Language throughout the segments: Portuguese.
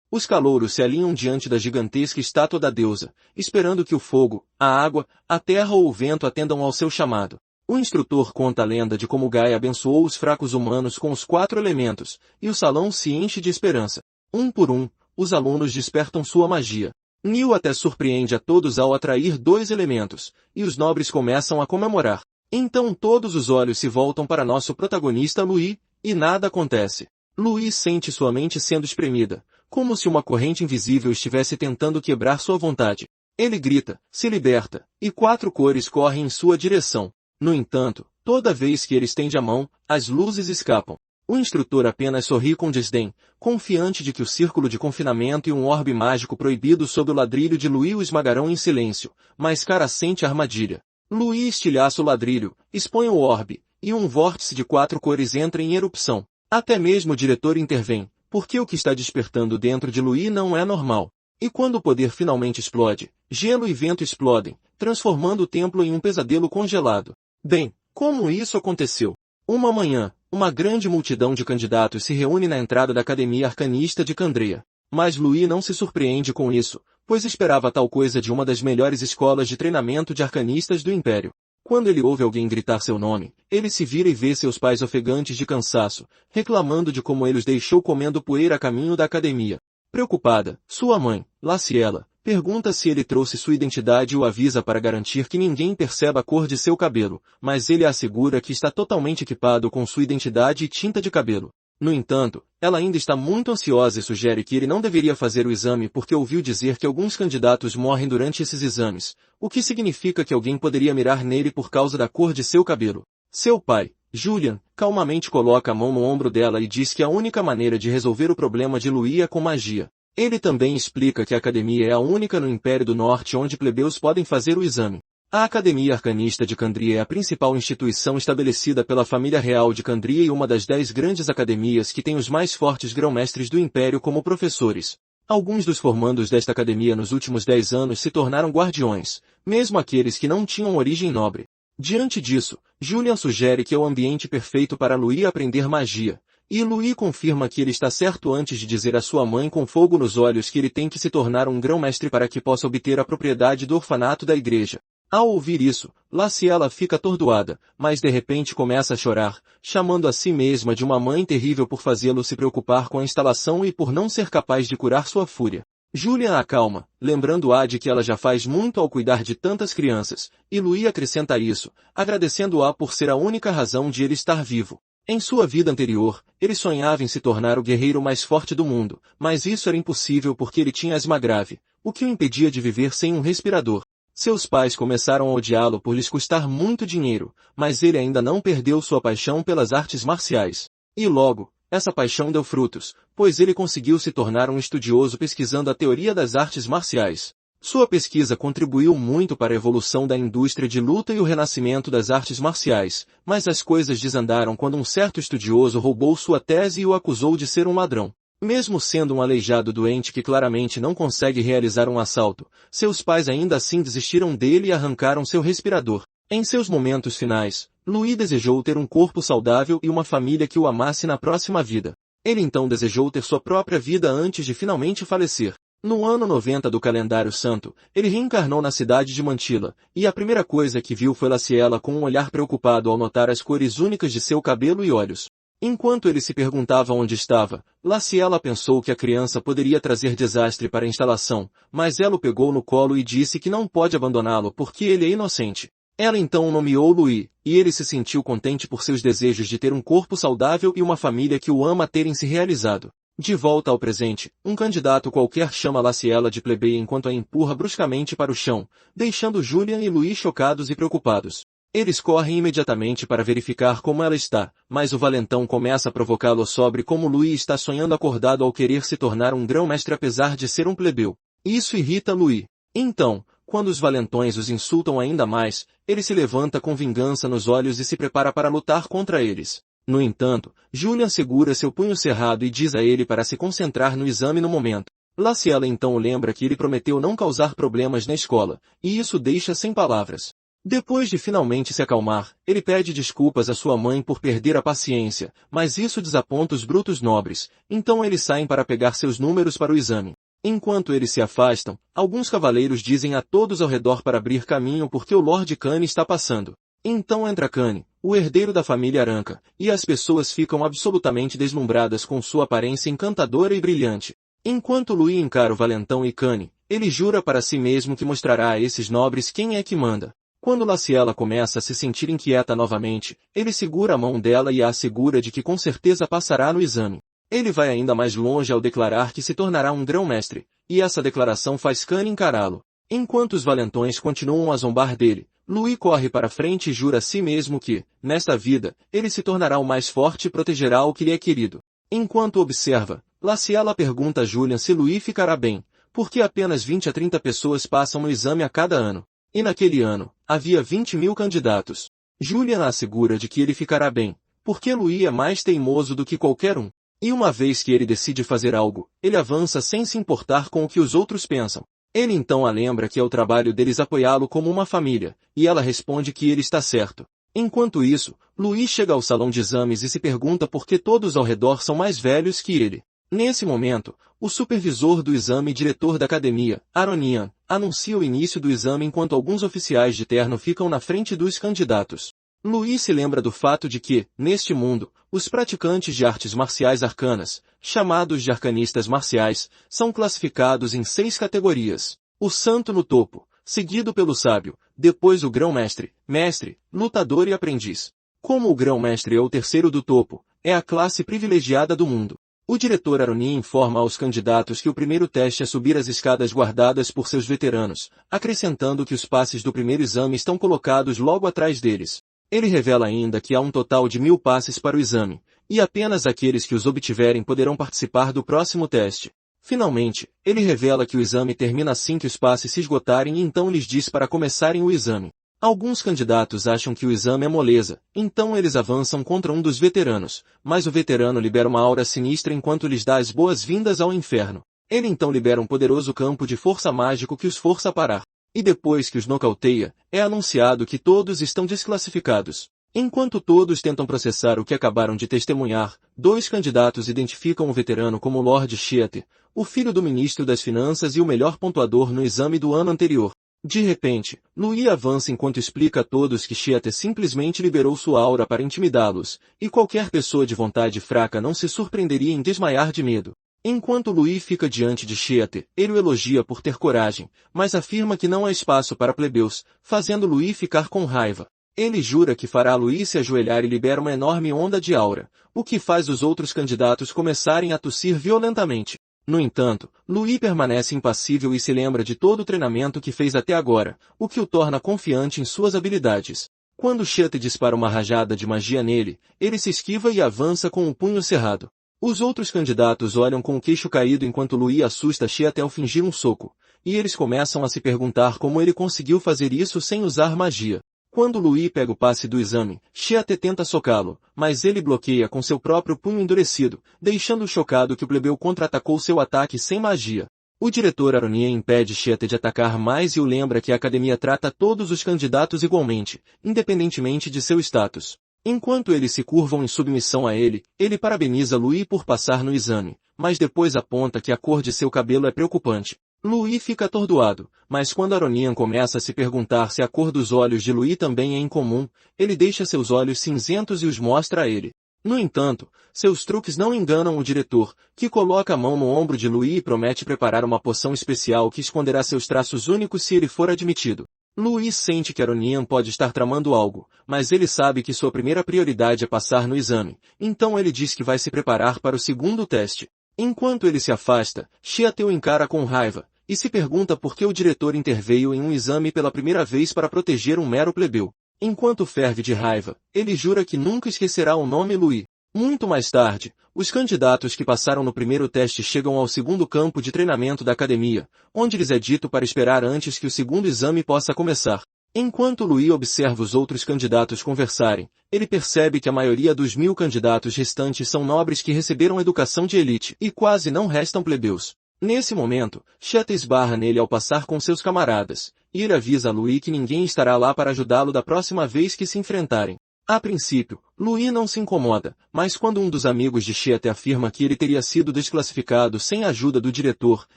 Os calouros se alinham diante da gigantesca estátua da deusa, esperando que o fogo, a água, a terra ou o vento atendam ao seu chamado. O instrutor conta a lenda de como Gaia abençoou os fracos humanos com os 4 elementos, e o salão se enche de esperança. Um por um, os alunos despertam sua magia. Neil até surpreende a todos ao atrair 2 elementos, e os nobres começam a comemorar. Então todos os olhos se voltam para nosso protagonista Louis, e nada acontece. Louis sente sua mente sendo espremida, como se uma corrente invisível estivesse tentando quebrar sua vontade. Ele grita, se liberta, e 4 cores correm em sua direção. No entanto, toda vez que ele estende a mão, as luzes escapam. O instrutor apenas sorri com desdém, confiante de que o círculo de confinamento e um orbe mágico proibido sob o ladrilho de Louis o esmagarão em silêncio, mas Cara sente a armadilha. Louis estilhaça o ladrilho, expõe o orbe, e um vórtice de 4 cores entra em erupção. Até mesmo o diretor intervém, porque o que está despertando dentro de Louis não é normal. E quando o poder finalmente explode, gelo e vento explodem, transformando o templo em um pesadelo congelado. Bem, como isso aconteceu? Uma manhã, uma grande multidão de candidatos se reúne na entrada da Academia Arcanista de Candrea. Mas Louis não se surpreende com isso, pois esperava tal coisa de uma das melhores escolas de treinamento de arcanistas do Império. Quando ele ouve alguém gritar seu nome, ele se vira e vê seus pais ofegantes de cansaço, reclamando de como ele os deixou comendo poeira a caminho da academia. Preocupada, sua mãe, Laciela, pergunta se ele trouxe sua identidade e o avisa para garantir que ninguém perceba a cor de seu cabelo, mas ele assegura que está totalmente equipado com sua identidade e tinta de cabelo. No entanto, ela ainda está muito ansiosa e sugere que ele não deveria fazer o exame porque ouviu dizer que alguns candidatos morrem durante esses exames, o que significa que alguém poderia mirar nele por causa da cor de seu cabelo. Seu pai, Julian, calmamente coloca a mão no ombro dela e diz que a única maneira de resolver o problema de Louis é com magia. Ele também explica que a academia é a única no Império do Norte onde plebeus podem fazer o exame. A Academia Arcanista de Candria é a principal instituição estabelecida pela família real de Candria e uma das 10 grandes academias que tem os mais fortes grão-mestres do Império como professores. Alguns dos formandos desta academia nos últimos 10 anos se tornaram guardiões, mesmo aqueles que não tinham origem nobre. Diante disso, Julian sugere que é o ambiente perfeito para Louis aprender magia, e Louis confirma que ele está certo antes de dizer à sua mãe com fogo nos olhos que ele tem que se tornar um grão-mestre para que possa obter a propriedade do orfanato da igreja. Ao ouvir isso, Laciela fica atordoada, mas de repente começa a chorar, chamando a si mesma de uma mãe terrível por fazê-lo se preocupar com a instalação e por não ser capaz de curar sua fúria. Julian a acalma, lembrando-a de que ela já faz muito ao cuidar de tantas crianças, e Louis acrescenta isso, agradecendo-a por ser a única razão de ele estar vivo. Em sua vida anterior, ele sonhava em se tornar o guerreiro mais forte do mundo, mas isso era impossível porque ele tinha asma grave, o que o impedia de viver sem um respirador. Seus pais começaram a odiá-lo por lhes custar muito dinheiro, mas ele ainda não perdeu sua paixão pelas artes marciais. E logo, essa paixão deu frutos, pois ele conseguiu se tornar um estudioso pesquisando a teoria das artes marciais. Sua pesquisa contribuiu muito para a evolução da indústria de luta e o renascimento das artes marciais, mas as coisas desandaram quando um certo estudioso roubou sua tese e o acusou de ser um ladrão. Mesmo sendo um aleijado doente que claramente não consegue realizar um assalto, seus pais ainda assim desistiram dele e arrancaram seu respirador. Em seus momentos finais, Louis desejou ter um corpo saudável e uma família que o amasse na próxima vida. Ele então desejou ter sua própria vida antes de finalmente falecer. No ano 90 do calendário santo, ele reencarnou na cidade de Mantilla, e a primeira coisa que viu foi Laciela com um olhar preocupado ao notar as cores únicas de seu cabelo e olhos. Enquanto ele se perguntava onde estava, Laciela pensou que a criança poderia trazer desastre para a instalação, mas ela o pegou no colo e disse que não pode abandoná-lo porque ele é inocente. Ela então o nomeou Louis, e ele se sentiu contente por seus desejos de ter um corpo saudável e uma família que o ama terem se realizado. De volta ao presente, um candidato qualquer chama Laciela de plebeia enquanto a empurra bruscamente para o chão, deixando Julian e Louis chocados e preocupados. Eles correm imediatamente para verificar como ela está, mas o valentão começa a provocá-lo sobre como Louis está sonhando acordado ao querer se tornar um grão-mestre apesar de ser um plebeu. Isso irrita Louis. Então, quando os valentões os insultam ainda mais, ele se levanta com vingança nos olhos e se prepara para lutar contra eles. No entanto, Julian segura seu punho cerrado e diz a ele para se concentrar no exame no momento. Laciela então o lembra que ele prometeu não causar problemas na escola, e isso deixa sem palavras. Depois de finalmente se acalmar, ele pede desculpas à sua mãe por perder a paciência, mas isso desaponta os brutos nobres, então eles saem para pegar seus números para o exame. Enquanto eles se afastam, alguns cavaleiros dizem a todos ao redor para abrir caminho porque o Lord Kane está passando. Então entra Kane, o herdeiro da família Aranca, e as pessoas ficam absolutamente deslumbradas com sua aparência encantadora e brilhante. Enquanto Louis encara o valentão e Kane, ele jura para si mesmo que mostrará a esses nobres quem é que manda. Quando Laciela começa a se sentir inquieta novamente, ele segura a mão dela e a assegura de que com certeza passará no exame. Ele vai ainda mais longe ao declarar que se tornará um grão-mestre, e essa declaração faz Kane encará-lo. Enquanto os valentões continuam a zombar dele, Louis corre para frente e jura a si mesmo que, nesta vida, ele se tornará o mais forte e protegerá o que lhe é querido. Enquanto observa, Laciela pergunta a Julian se Louis ficará bem, porque apenas 20 a 30 pessoas passam no exame a cada ano. E naquele ano, havia 20.000 candidatos. Julian assegura de que ele ficará bem, porque Louis é mais teimoso do que qualquer um. E uma vez que ele decide fazer algo, ele avança sem se importar com o que os outros pensam. Ele então a lembra que é o trabalho deles apoiá-lo como uma família, e ela responde que ele está certo. Enquanto isso, Louis chega ao salão de exames e se pergunta por que todos ao redor são mais velhos que ele. Nesse momento, o supervisor do exame e diretor da academia, Aronian, anuncia o início do exame enquanto alguns oficiais de terno ficam na frente dos candidatos. Louis se lembra do fato de que, neste mundo, os praticantes de artes marciais arcanas, chamados de arcanistas marciais, são classificados em 6 categorias. O santo no topo, seguido pelo sábio, depois o grão-mestre, mestre, lutador e aprendiz. Como o grão-mestre é o terceiro do topo, é a classe privilegiada do mundo. O diretor Aroni informa aos candidatos que o primeiro teste é subir as escadas guardadas por seus veteranos, acrescentando que os passes do primeiro exame estão colocados logo atrás deles. Ele revela ainda que há um total de 1000 passes para o exame, e apenas aqueles que os obtiverem poderão participar do próximo teste. Finalmente, ele revela que o exame termina assim que os passes se esgotarem e então lhes diz para começarem o exame. Alguns candidatos acham que o exame é moleza, então eles avançam contra um dos veteranos, mas o veterano libera uma aura sinistra enquanto lhes dá as boas-vindas ao inferno. Ele então libera um poderoso campo de força mágico que os força a parar. E depois que os nocauteia, é anunciado que todos estão desclassificados. Enquanto todos tentam processar o que acabaram de testemunhar, 2 candidatos identificam o veterano como Lord Sheater, o filho do ministro das Finanças e o melhor pontuador no exame do ano anterior. De repente, Louis avança enquanto explica a todos que Sheater simplesmente liberou sua aura para intimidá-los, e qualquer pessoa de vontade fraca não se surpreenderia em desmaiar de medo. Enquanto Louis fica diante de Sheater, ele o elogia por ter coragem, mas afirma que não há espaço para plebeus, fazendo Louis ficar com raiva. Ele jura que fará Louis se ajoelhar e libera uma enorme onda de aura, o que faz os outros candidatos começarem a tossir violentamente. No entanto, Louis permanece impassível e se lembra de todo o treinamento que fez até agora, o que o torna confiante em suas habilidades. Quando Sheater dispara uma rajada de magia nele, ele se esquiva e avança com o punho cerrado. Os outros candidatos olham com o queixo caído enquanto Louis assusta Sheater ao fingir um soco, e eles começam a se perguntar como ele conseguiu fazer isso sem usar magia. Quando Louis pega o passe do exame, Sheater tenta socá-lo, mas ele bloqueia com seu próprio punho endurecido, deixando-o chocado que o plebeu contra-atacou seu ataque sem magia. O diretor Aronian impede Sheater de atacar mais e o lembra que a academia trata todos os candidatos igualmente, independentemente de seu status. Enquanto eles se curvam em submissão a ele, ele parabeniza Louis por passar no exame, mas depois aponta que a cor de seu cabelo é preocupante. Louis fica atordoado, mas quando Aronian começa a se perguntar se a cor dos olhos de Louis também é incomum, ele deixa seus olhos cinzentos e os mostra a ele. No entanto, seus truques não enganam o diretor, que coloca a mão no ombro de Louis e promete preparar uma poção especial que esconderá seus traços únicos se ele for admitido. Louis sente que Aronian pode estar tramando algo, mas ele sabe que sua primeira prioridade é passar no exame, então ele diz que vai se preparar para o segundo teste. Enquanto ele se afasta, Sheater o encara com raiva, e se pergunta por que o diretor interveio em um exame pela primeira vez para proteger um mero plebeu. Enquanto ferve de raiva, ele jura que nunca esquecerá o nome Louis. Muito mais tarde, os candidatos que passaram no primeiro teste chegam ao segundo campo de treinamento da academia, onde lhes é dito para esperar antes que o segundo exame possa começar. Enquanto Louis observa os outros candidatos conversarem, ele percebe que a maioria dos 1000 candidatos restantes são nobres que receberam educação de elite e quase não restam plebeus. Nesse momento, Sheater esbarra nele ao passar com seus camaradas, e ele avisa a Louis que ninguém estará lá para ajudá-lo da próxima vez que se enfrentarem. A princípio, Louis não se incomoda, mas quando um dos amigos de Cheetah afirma que ele teria sido desclassificado sem a ajuda do diretor,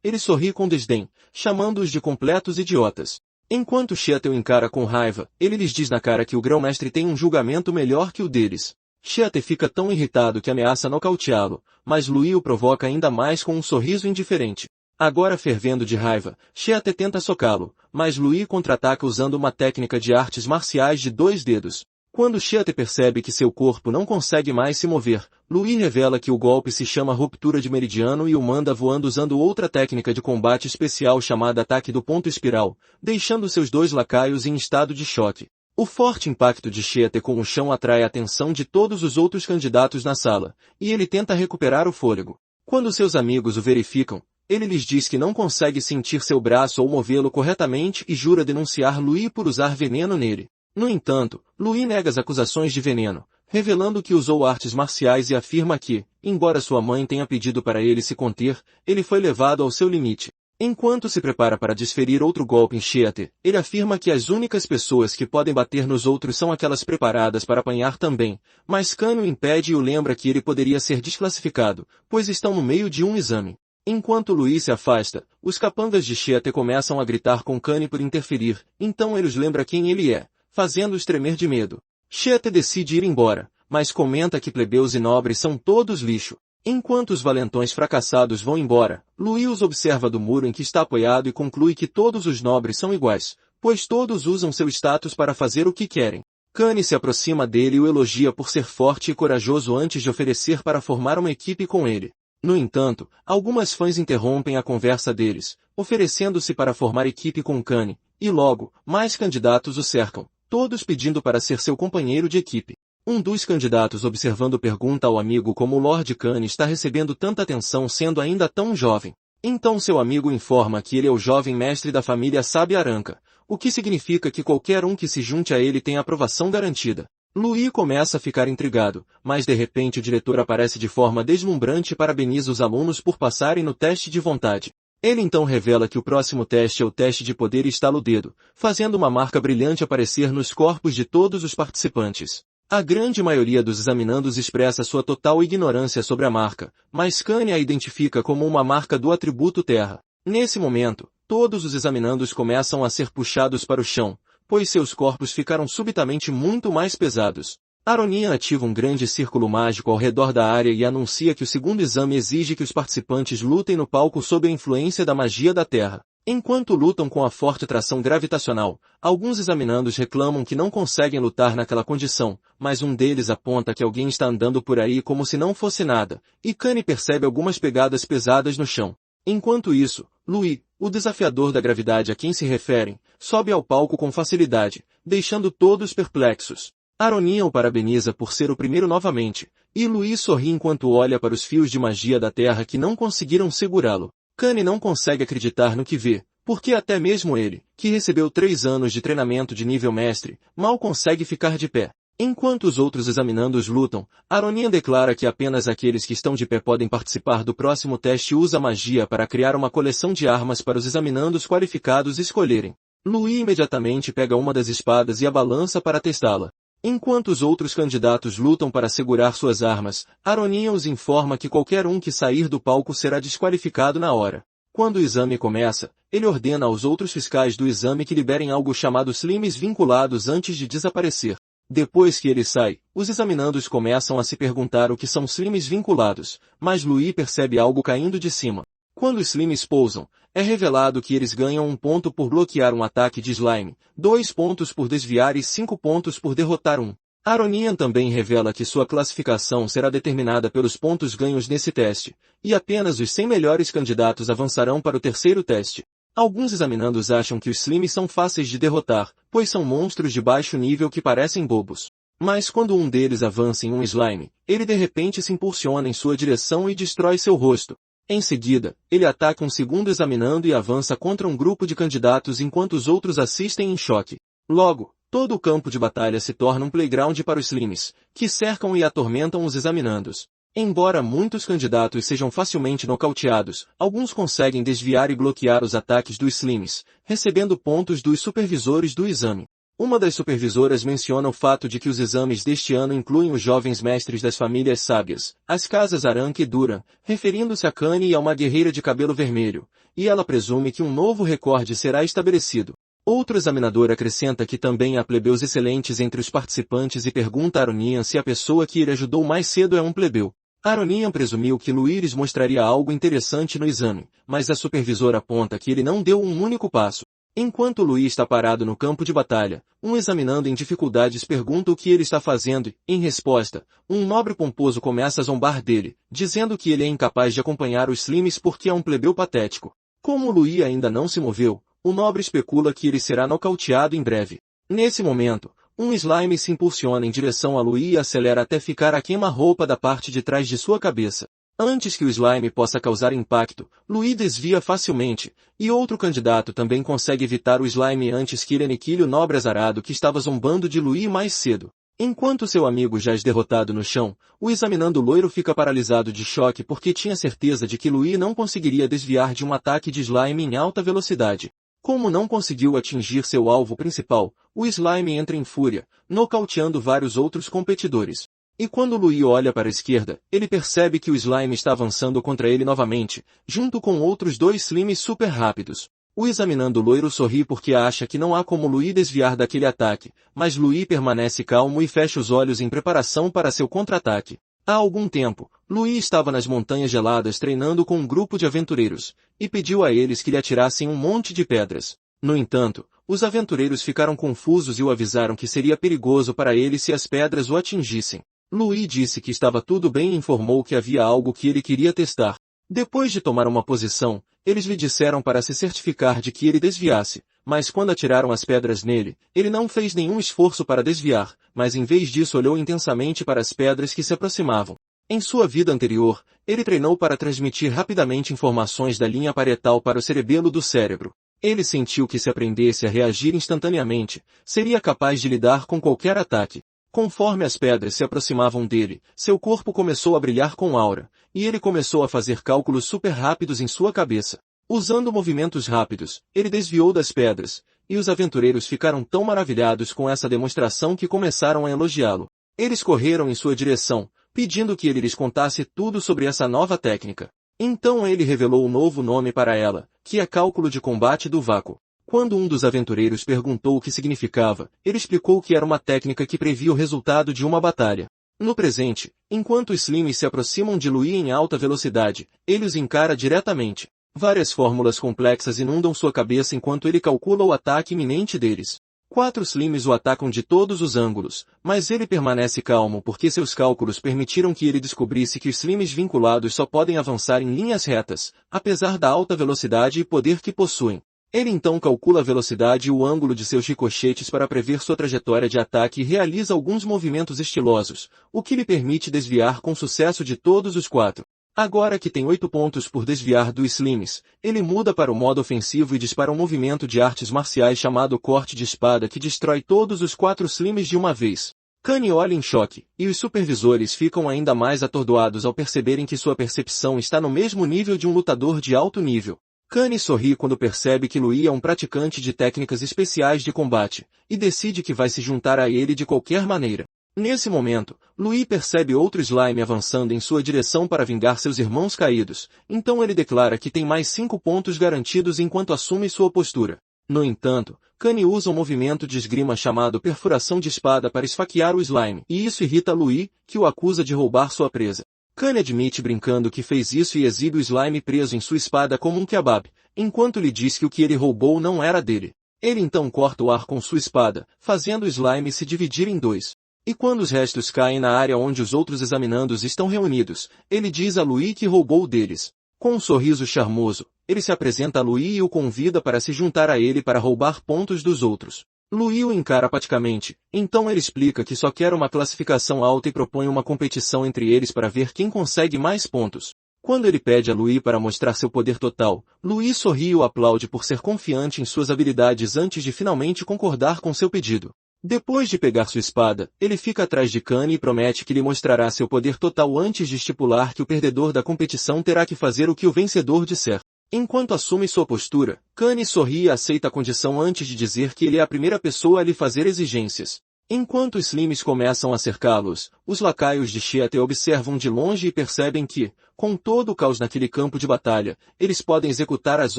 ele sorri com desdém, chamando-os de completos idiotas. Enquanto Cheetah o encara com raiva, ele lhes diz na cara que o grão-mestre tem um julgamento melhor que o deles. Cheetah fica tão irritado que ameaça nocauteá-lo, mas Louis o provoca ainda mais com um sorriso indiferente. Agora fervendo de raiva, Cheetah tenta socá-lo, mas Louis contra-ataca usando uma técnica de artes marciais de 2 dedos. Quando Cheetah percebe que seu corpo não consegue mais se mover, Louis revela que o golpe se chama ruptura de meridiano e o manda voando usando outra técnica de combate especial chamada ataque do ponto espiral, deixando seus 2 lacaios em estado de choque. O forte impacto de Cheetah com o chão atrai a atenção de todos os outros candidatos na sala, e ele tenta recuperar o fôlego. Quando seus amigos o verificam, ele lhes diz que não consegue sentir seu braço ou movê-lo corretamente e jura denunciar Louis por usar veneno nele. No entanto, Louis nega as acusações de veneno, revelando que usou artes marciais e afirma que, embora sua mãe tenha pedido para ele se conter, ele foi levado ao seu limite. Enquanto se prepara para desferir outro golpe em Cheetah, ele afirma que as únicas pessoas que podem bater nos outros são aquelas preparadas para apanhar também, mas Kanye o impede e o lembra que ele poderia ser desclassificado, pois estão no meio de um exame. Enquanto Louis se afasta, os capangas de Cheetah começam a gritar com Kanye por interferir, então ele os lembra quem ele é, fazendo-os tremer de medo. Cheetah decide ir embora, mas comenta que plebeus e nobres são todos lixo. Enquanto os valentões fracassados vão embora, Louis os observa do muro em que está apoiado e conclui que todos os nobres são iguais, pois todos usam seu status para fazer o que querem. Kanye se aproxima dele e o elogia por ser forte e corajoso antes de oferecer para formar uma equipe com ele. No entanto, algumas fãs interrompem a conversa deles, oferecendo-se para formar equipe com Kanye, e logo, mais candidatos o cercam, todos pedindo para ser seu companheiro de equipe. Um dos candidatos observando pergunta ao amigo como o Lord Kanye está recebendo tanta atenção sendo ainda tão jovem. Então seu amigo informa que ele é o jovem mestre da família Sábia Aranca, o que significa que qualquer um que se junte a ele tem aprovação garantida. Louis começa a ficar intrigado, mas de repente o diretor aparece de forma deslumbrante e parabeniza os alunos por passarem no teste de vontade. Ele então revela que o próximo teste é o teste de poder e estala o dedo, fazendo uma marca brilhante aparecer nos corpos de todos os participantes. A grande maioria dos examinandos expressa sua total ignorância sobre a marca, mas Kanye a identifica como uma marca do atributo terra. Nesse momento, todos os examinandos começam a ser puxados para o chão, pois seus corpos ficaram subitamente muito mais pesados. Aronian ativa um grande círculo mágico ao redor da área e anuncia que o segundo exame exige que os participantes lutem no palco sob a influência da magia da Terra. Enquanto lutam com a forte tração gravitacional, alguns examinandos reclamam que não conseguem lutar naquela condição, mas um deles aponta que alguém está andando por aí como se não fosse nada, e Kanye percebe algumas pegadas pesadas no chão. Enquanto isso, Louis, o desafiador da gravidade a quem se referem, sobe ao palco com facilidade, deixando todos perplexos. Aronian o parabeniza por ser o primeiro novamente, e Louis sorri enquanto olha para os fios de magia da Terra que não conseguiram segurá-lo. Kanye não consegue acreditar no que vê, porque até mesmo ele, que recebeu 3 anos de treinamento de nível mestre, mal consegue ficar de pé. Enquanto os outros examinandos lutam, Aronian declara que apenas aqueles que estão de pé podem participar do próximo teste e usa magia para criar uma coleção de armas para os examinandos qualificados escolherem. Louis imediatamente pega uma das espadas e a balança para testá-la. Enquanto os outros candidatos lutam para segurar suas armas, Aronian os informa que qualquer um que sair do palco será desqualificado na hora. Quando o exame começa, ele ordena aos outros fiscais do exame que liberem algo chamado slimes vinculados antes de desaparecer. Depois que ele sai, os examinandos começam a se perguntar o que são slimes vinculados, mas Louis percebe algo caindo de cima. Quando os slimes pousam, é revelado que eles ganham 1 ponto por bloquear um ataque de slime, 2 pontos por desviar e 5 pontos por derrotar um. Aronian também revela que sua classificação será determinada pelos pontos ganhos nesse teste, e apenas os 100 melhores candidatos avançarão para o terceiro teste. Alguns examinandos acham que os slimes são fáceis de derrotar, pois são monstros de baixo nível que parecem bobos. Mas quando um deles avança em um slime, ele de repente se impulsiona em sua direção e destrói seu rosto. Em seguida, ele ataca um segundo examinando e avança contra um grupo de candidatos enquanto os outros assistem em choque. Logo, todo o campo de batalha se torna um playground para os slimes, que cercam e atormentam os examinandos. Embora muitos candidatos sejam facilmente nocauteados, alguns conseguem desviar e bloquear os ataques dos Slimes, recebendo pontos dos supervisores do exame. Uma das supervisoras menciona o fato de que os exames deste ano incluem os jovens mestres das famílias sábias, as casas Aranque e Duran, referindo-se a Kanye e a uma guerreira de cabelo vermelho, e ela presume que um novo recorde será estabelecido. Outro examinador acrescenta que também há plebeus excelentes entre os participantes e pergunta a Aronian se a pessoa que ele ajudou mais cedo é um plebeu. Aronian presumiu que Luíris mostraria algo interessante no exame, mas a supervisora aponta que ele não deu um único passo. Enquanto Luís está parado no campo de batalha, um examinando em dificuldades pergunta o que ele está fazendo e, em resposta, um nobre pomposo começa a zombar dele, dizendo que ele é incapaz de acompanhar os Slimes porque é um plebeu patético. Como Luís ainda não se moveu, o nobre especula que ele será nocauteado em breve. Nesse momento, um slime se impulsiona em direção a Luís e acelera até ficar a queima-roupa da parte de trás de sua cabeça. Antes que o slime possa causar impacto, Luís desvia facilmente, e outro candidato também consegue evitar o slime antes que ele aniquile o nobre azarado que estava zombando de Luís mais cedo. Enquanto seu amigo jaz derrotado no chão, o examinando loiro fica paralisado de choque porque tinha certeza de que Luís não conseguiria desviar de um ataque de slime em alta velocidade. Como não conseguiu atingir seu alvo principal, o slime entra em fúria, nocauteando vários outros competidores. E quando Luís olha para a esquerda, ele percebe que o slime está avançando contra ele novamente, junto com outros dois slimes super rápidos. O examinando loiro sorri porque acha que não há como Luís desviar daquele ataque, mas Luís permanece calmo e fecha os olhos em preparação para seu contra-ataque. Há algum tempo, Luís estava nas montanhas geladas treinando com um grupo de aventureiros, e pediu a eles que lhe atirassem um monte de pedras. No entanto, os aventureiros ficaram confusos e o avisaram que seria perigoso para ele se as pedras o atingissem. Luís disse que estava tudo bem e informou que havia algo que ele queria testar. Depois de tomar uma posição, eles lhe disseram para se certificar de que ele desviasse, mas quando atiraram as pedras nele, ele não fez nenhum esforço para desviar, mas em vez disso olhou intensamente para as pedras que se aproximavam. Em sua vida anterior, ele treinou para transmitir rapidamente informações da linha parietal para o cerebelo do cérebro. Ele sentiu que se aprendesse a reagir instantaneamente, seria capaz de lidar com qualquer ataque. Conforme as pedras se aproximavam dele, seu corpo começou a brilhar com aura, e ele começou a fazer cálculos super rápidos em sua cabeça. Usando movimentos rápidos, ele desviou das pedras, e os aventureiros ficaram tão maravilhados com essa demonstração que começaram a elogiá-lo. Eles correram em sua direção, pedindo que ele lhes contasse tudo sobre essa nova técnica. Então ele revelou um novo nome para ela, que é cálculo de combate do vácuo. Quando um dos aventureiros perguntou o que significava, ele explicou que era uma técnica que previa o resultado de uma batalha. No presente, enquanto os Slimes se aproximam de Luís em alta velocidade, ele os encara diretamente. Várias fórmulas complexas inundam sua cabeça enquanto ele calcula o ataque iminente deles. 4 Slimes o atacam de todos os ângulos, mas ele permanece calmo porque seus cálculos permitiram que ele descobrisse que os Slimes vinculados só podem avançar em linhas retas, apesar da alta velocidade e poder que possuem. Ele então calcula a velocidade e o ângulo de seus ricochetes para prever sua trajetória de ataque e realiza alguns movimentos estilosos, o que lhe permite desviar com sucesso de todos os 4. Agora que tem 8 pontos por desviar dos Slimes, ele muda para o modo ofensivo e dispara um movimento de artes marciais chamado corte de espada que destrói todos os 4 Slimes de uma vez. Kanye olha em choque, e os supervisores ficam ainda mais atordoados ao perceberem que sua percepção está no mesmo nível de um lutador de alto nível. Kanye sorri quando percebe que Luís é um praticante de técnicas especiais de combate, e decide que vai se juntar a ele de qualquer maneira. Nesse momento, Luís percebe outro slime avançando em sua direção para vingar seus irmãos caídos, então ele declara que tem mais 5 pontos garantidos enquanto assume sua postura. No entanto, Kanye usa um movimento de esgrima chamado perfuração de espada para esfaquear o slime, e isso irrita Luís, que o acusa de roubar sua presa. Kanye admite brincando que fez isso e exibe o slime preso em sua espada como um kebab, enquanto lhe diz que o que ele roubou não era dele. Ele então corta o ar com sua espada, fazendo o slime se dividir em 2. E quando os restos caem na área onde os outros examinandos estão reunidos, ele diz a Luís que roubou deles. Com um sorriso charmoso, ele se apresenta a Luís e o convida para se juntar a ele para roubar pontos dos outros. Luís o encara apaticamente, então ele explica que só quer uma classificação alta e propõe uma competição entre eles para ver quem consegue mais pontos. Quando ele pede a Luís para mostrar seu poder total, Luís sorri e o aplaude por ser confiante em suas habilidades antes de finalmente concordar com seu pedido. Depois de pegar sua espada, ele fica atrás de Kanye e promete que lhe mostrará seu poder total antes de estipular que o perdedor da competição terá que fazer o que o vencedor disser. Enquanto assume sua postura, Kanye sorri e aceita a condição antes de dizer que ele é a primeira pessoa a lhe fazer exigências. Enquanto os Slimes começam a cercá-los, os lacaios de Sheate observam de longe e percebem que, com todo o caos naquele campo de batalha, eles podem executar as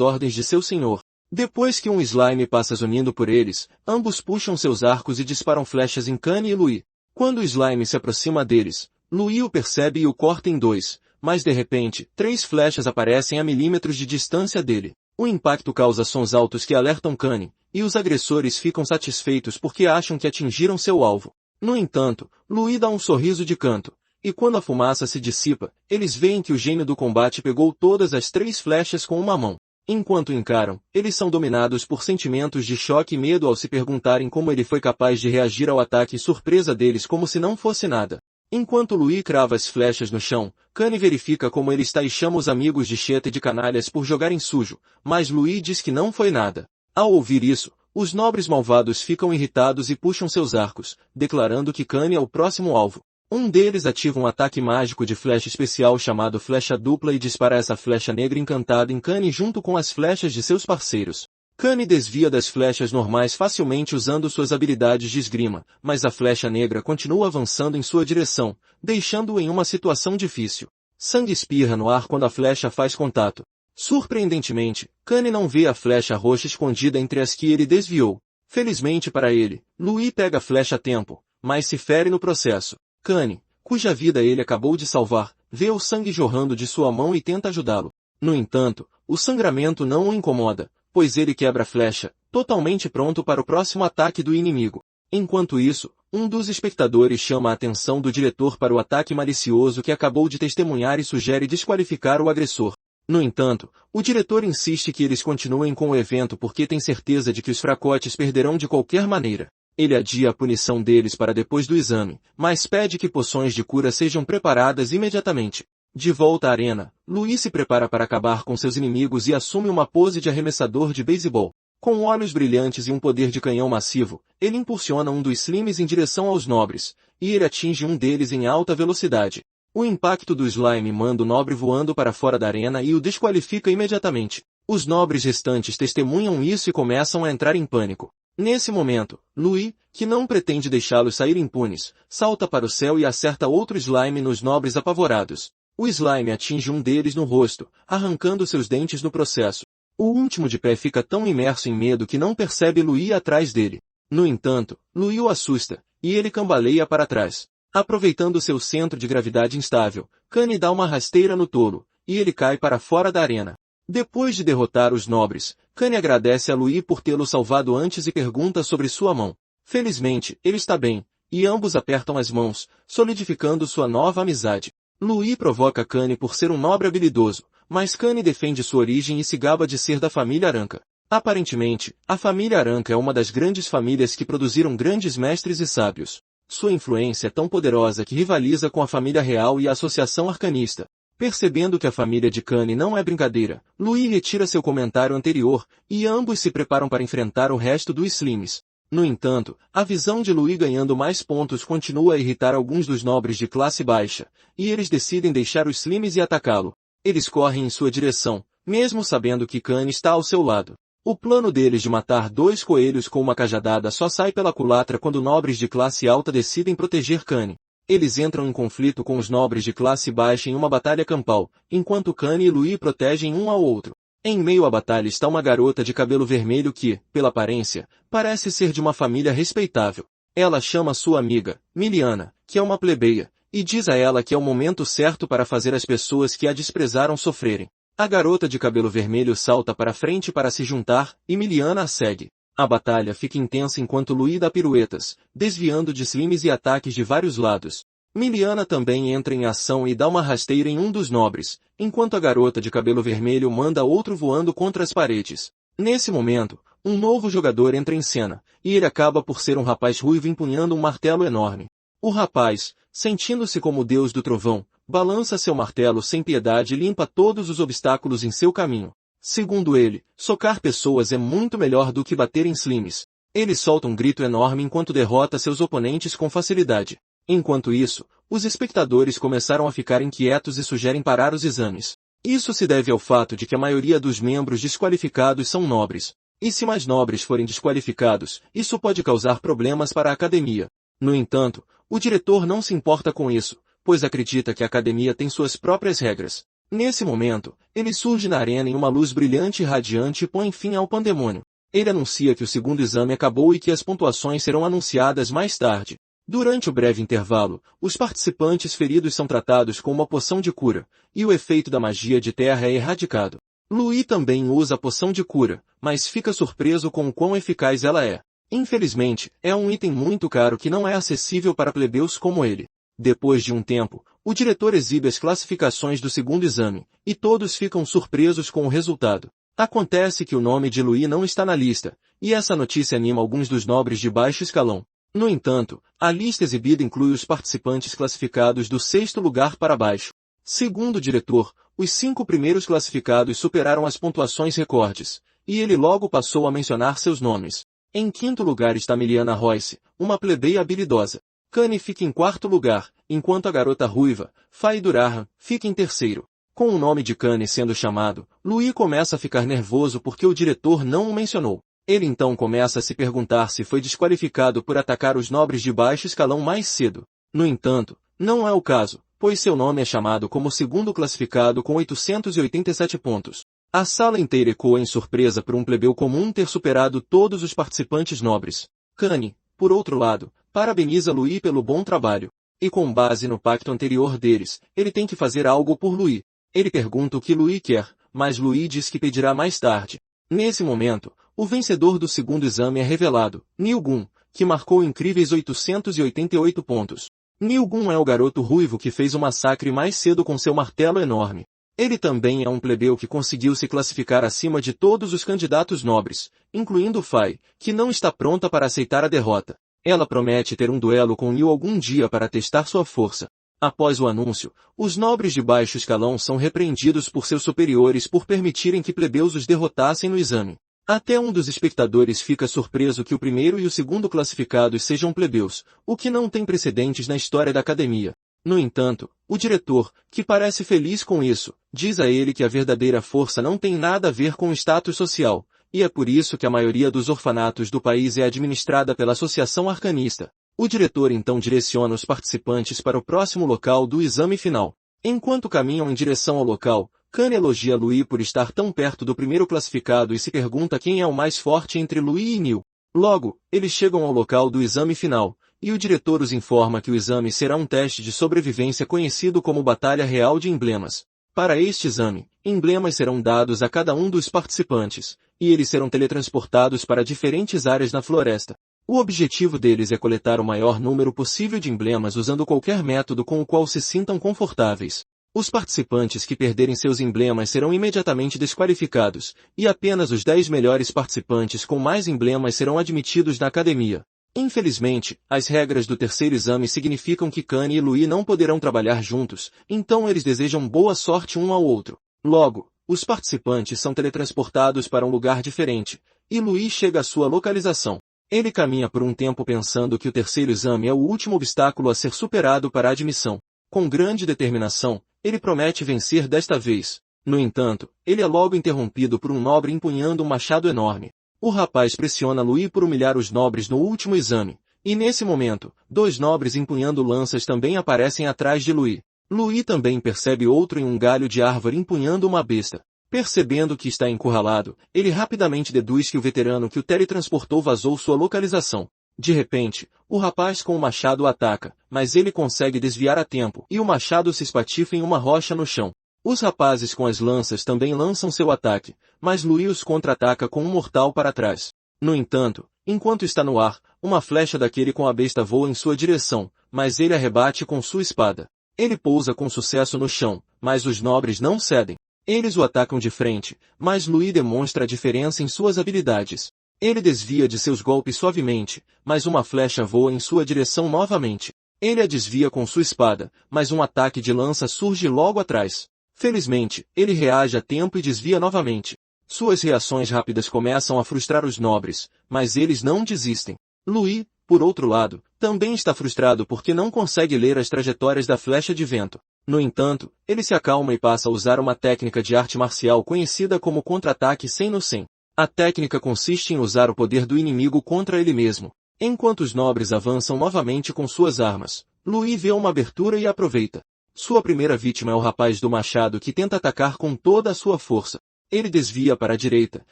ordens de seu senhor. Depois que um slime passa zunindo por eles, ambos puxam seus arcos e disparam flechas em Kanye e Louis. Quando o slime se aproxima deles, Louis o percebe e o corta em dois, mas de repente, 3 flechas aparecem a milímetros de distância dele. O impacto causa sons altos que alertam Kanye, e os agressores ficam satisfeitos porque acham que atingiram seu alvo. No entanto, Louis dá um sorriso de canto, e quando a fumaça se dissipa, eles veem que o gênio do combate pegou todas as 3 flechas com uma mão. Enquanto encaram, eles são dominados por sentimentos de choque e medo ao se perguntarem como ele foi capaz de reagir ao ataque surpresa deles como se não fosse nada. Enquanto Louis crava as flechas no chão, Kanye verifica como ele está e chama os amigos de Sheate de canalhas por jogarem sujo, mas Louis diz que não foi nada. Ao ouvir isso, os nobres malvados ficam irritados e puxam seus arcos, declarando que Kanye é o próximo alvo. Um deles ativa um ataque mágico de flecha especial chamado Flecha Dupla e dispara essa flecha negra encantada em Kanye junto com as flechas de seus parceiros. Kanye desvia das flechas normais facilmente usando suas habilidades de esgrima, mas a flecha negra continua avançando em sua direção, deixando-o em uma situação difícil. Sangue espirra no ar quando a flecha faz contato. Surpreendentemente, Kanye não vê a flecha roxa escondida entre as que ele desviou. Felizmente para ele, Louis pega a flecha a tempo, mas se fere no processo. Kanye, cuja vida ele acabou de salvar, vê o sangue jorrando de sua mão e tenta ajudá-lo. No entanto, o sangramento não o incomoda, pois ele quebra a flecha, totalmente pronto para o próximo ataque do inimigo. Enquanto isso, um dos espectadores chama a atenção do diretor para o ataque malicioso que acabou de testemunhar e sugere desqualificar o agressor. No entanto, o diretor insiste que eles continuem com o evento porque tem certeza de que os fracotes perderão de qualquer maneira. Ele adia a punição deles para depois do exame, mas pede que poções de cura sejam preparadas imediatamente. De volta à arena, Louis se prepara para acabar com seus inimigos e assume uma pose de arremessador de beisebol. Com olhos brilhantes e um poder de canhão massivo, ele impulsiona um dos slimes em direção aos nobres, e ele atinge um deles em alta velocidade. O impacto do slime manda o nobre voando para fora da arena e o desqualifica imediatamente. Os nobres restantes testemunham isso e começam a entrar em pânico. Nesse momento, Louis, que não pretende deixá-los sair impunes, salta para o céu e acerta outro slime nos nobres apavorados. O slime atinge um deles no rosto, arrancando seus dentes no processo. O último de pé fica tão imerso em medo que não percebe Louis atrás dele. No entanto, Louis o assusta, e ele cambaleia para trás. Aproveitando seu centro de gravidade instável, Kanye dá uma rasteira no tolo, e ele cai para fora da arena. Depois de derrotar os nobres, Kanye agradece a Louis por tê-lo salvado antes e pergunta sobre sua mão. Felizmente, ele está bem, e ambos apertam as mãos, solidificando sua nova amizade. Louis provoca Kanye por ser um nobre habilidoso, mas Kanye defende sua origem e se gaba de ser da família Aranka. Aparentemente, a família Aranka é uma das grandes famílias que produziram grandes mestres e sábios. Sua influência é tão poderosa que rivaliza com a família real e a associação arcanista. Percebendo que a família de Kanye não é brincadeira, Louis retira seu comentário anterior, e ambos se preparam para enfrentar o resto dos Slimes. No entanto, a visão de Louis ganhando mais pontos continua a irritar alguns dos nobres de classe baixa, e eles decidem deixar os Slimes e atacá-lo. Eles correm em sua direção, mesmo sabendo que Kanye está ao seu lado. O plano deles de matar 2 coelhos com uma cajadada só sai pela culatra quando nobres de classe alta decidem proteger Kanye. Eles entram em conflito com os nobres de classe baixa em uma batalha campal, enquanto Kanye e Louis protegem um ao outro. Em meio à batalha está uma garota de cabelo vermelho que, pela aparência, parece ser de uma família respeitável. Ela chama sua amiga, Miliana, que é uma plebeia, e diz a ela que é o momento certo para fazer as pessoas que a desprezaram sofrerem. A garota de cabelo vermelho salta para frente para se juntar, e Miliana a segue. A batalha fica intensa enquanto Louis dá piruetas, desviando de slimes e ataques de vários lados. Miliana também entra em ação e dá uma rasteira em um dos nobres, enquanto a garota de cabelo vermelho manda outro voando contra as paredes. Nesse momento, um novo jogador entra em cena, e ele acaba por ser um rapaz ruivo empunhando um martelo enorme. O rapaz, sentindo-se como o deus do trovão, balança seu martelo sem piedade e limpa todos os obstáculos em seu caminho. Segundo ele, socar pessoas é muito melhor do que bater em slimes. Ele solta um grito enorme enquanto derrota seus oponentes com facilidade. Enquanto isso, os espectadores começaram a ficar inquietos e sugerem parar os exames. Isso se deve ao fato de que a maioria dos membros desqualificados são nobres. E se mais nobres forem desqualificados, isso pode causar problemas para a academia. No entanto, o diretor não se importa com isso, pois acredita que a academia tem suas próprias regras. Nesse momento, ele surge na arena em uma luz brilhante e radiante e põe fim ao pandemônio. Ele anuncia que o segundo exame acabou e que as pontuações serão anunciadas mais tarde. Durante o breve intervalo, os participantes feridos são tratados com uma poção de cura, e o efeito da magia de terra é erradicado. Louis também usa a poção de cura, mas fica surpreso com o quão eficaz ela é. Infelizmente, é um item muito caro que não é acessível para plebeus como ele. Depois de um tempo, o diretor exibe as classificações do segundo exame, e todos ficam surpresos com o resultado. Acontece que o nome de Louis não está na lista, e essa notícia anima alguns dos nobres de baixo escalão. No entanto, a lista exibida inclui os participantes classificados do 6º lugar para baixo. Segundo o diretor, os 5 primeiros classificados superaram as pontuações recordes, e ele logo passou a mencionar seus nomes. Em 5º lugar está Miliana Royce, uma plebeia habilidosa. Kanye fica em 4º lugar, enquanto a garota ruiva, Faye Durham, fica em 3º. Com o nome de Kanye sendo chamado, Louis começa a ficar nervoso porque o diretor não o mencionou. Ele então começa a se perguntar se foi desqualificado por atacar os nobres de baixo escalão mais cedo. No entanto, não é o caso, pois seu nome é chamado como segundo classificado com 887 pontos. A sala inteira ecoa em surpresa por um plebeu comum ter superado todos os participantes nobres. Kanye, por outro lado, parabeniza Louis pelo bom trabalho. E com base no pacto anterior deles, ele tem que fazer algo por Louis. Ele pergunta o que Louis quer, mas Louis diz que pedirá mais tarde. Nesse momento, o vencedor do segundo exame é revelado, Nilgun, que marcou incríveis 888 pontos. Nilgun é o garoto ruivo que fez o massacre mais cedo com seu martelo enorme. Ele também é um plebeu que conseguiu se classificar acima de todos os candidatos nobres, incluindo Faye, que não está pronta para aceitar a derrota. Ela promete ter um duelo com Nil algum dia para testar sua força. Após o anúncio, os nobres de baixo escalão são repreendidos por seus superiores por permitirem que plebeus os derrotassem no exame. Até um dos espectadores fica surpreso que o primeiro e o segundo classificados sejam plebeus, o que não tem precedentes na história da academia. No entanto, o diretor, que parece feliz com isso, diz a ele que a verdadeira força não tem nada a ver com o status social, e é por isso que a maioria dos orfanatos do país é administrada pela Associação Arcanista. O diretor então direciona os participantes para o próximo local do exame final. Enquanto caminham em direção ao local, Kanye elogia Louis por estar tão perto do primeiro classificado e se pergunta quem é o mais forte entre Louis e Nil. Logo, eles chegam ao local do exame final, e o diretor os informa que o exame será um teste de sobrevivência conhecido como Batalha Real de Emblemas. Para este exame, emblemas serão dados a cada um dos participantes, e eles serão teletransportados para diferentes áreas na floresta. O objetivo deles é coletar o maior número possível de emblemas usando qualquer método com o qual se sintam confortáveis. Os participantes que perderem seus emblemas serão imediatamente desqualificados, e apenas os 10 melhores participantes com mais emblemas serão admitidos na academia. Infelizmente, as regras do terceiro exame significam que Kanye e Louis não poderão trabalhar juntos, então eles desejam boa sorte um ao outro. Logo, os participantes são teletransportados para um lugar diferente, e Louis chega à sua localização. Ele caminha por um tempo pensando que o terceiro exame é o último obstáculo a ser superado para a admissão. Com grande determinação, ele promete vencer desta vez. No entanto, ele é logo interrompido por um nobre empunhando um machado enorme. O rapaz pressiona Louis por humilhar os nobres no último exame, e nesse momento, 2 nobres empunhando lanças também aparecem atrás de Louis. Louis também percebe outro em um galho de árvore empunhando uma besta. Percebendo que está encurralado, ele rapidamente deduz que o veterano que o teletransportou vazou sua localização. De repente, o rapaz com o machado o ataca, mas ele consegue desviar a tempo e o machado se espatifa em uma rocha no chão. Os rapazes com as lanças também lançam seu ataque, mas Louis os contra-ataca com um mortal para trás. No entanto, enquanto está no ar, uma flecha daquele com a besta voa em sua direção, mas ele a rebate com sua espada. Ele pousa com sucesso no chão, mas os nobres não cedem. Eles o atacam de frente, mas Louis demonstra a diferença em suas habilidades. Ele desvia de seus golpes suavemente, mas uma flecha voa em sua direção novamente. Ele a desvia com sua espada, mas um ataque de lança surge logo atrás. Felizmente, ele reage a tempo e desvia novamente. Suas reações rápidas começam a frustrar os nobres, mas eles não desistem. Louis, por outro lado, também está frustrado porque não consegue ler as trajetórias da flecha de vento. No entanto, ele se acalma e passa a usar uma técnica de arte marcial conhecida como contra-ataque 100 no 100. A técnica consiste em usar o poder do inimigo contra ele mesmo. Enquanto os nobres avançam novamente com suas armas, Louis vê uma abertura e aproveita. Sua primeira vítima é o rapaz do machado que tenta atacar com toda a sua força. Ele desvia para a direita,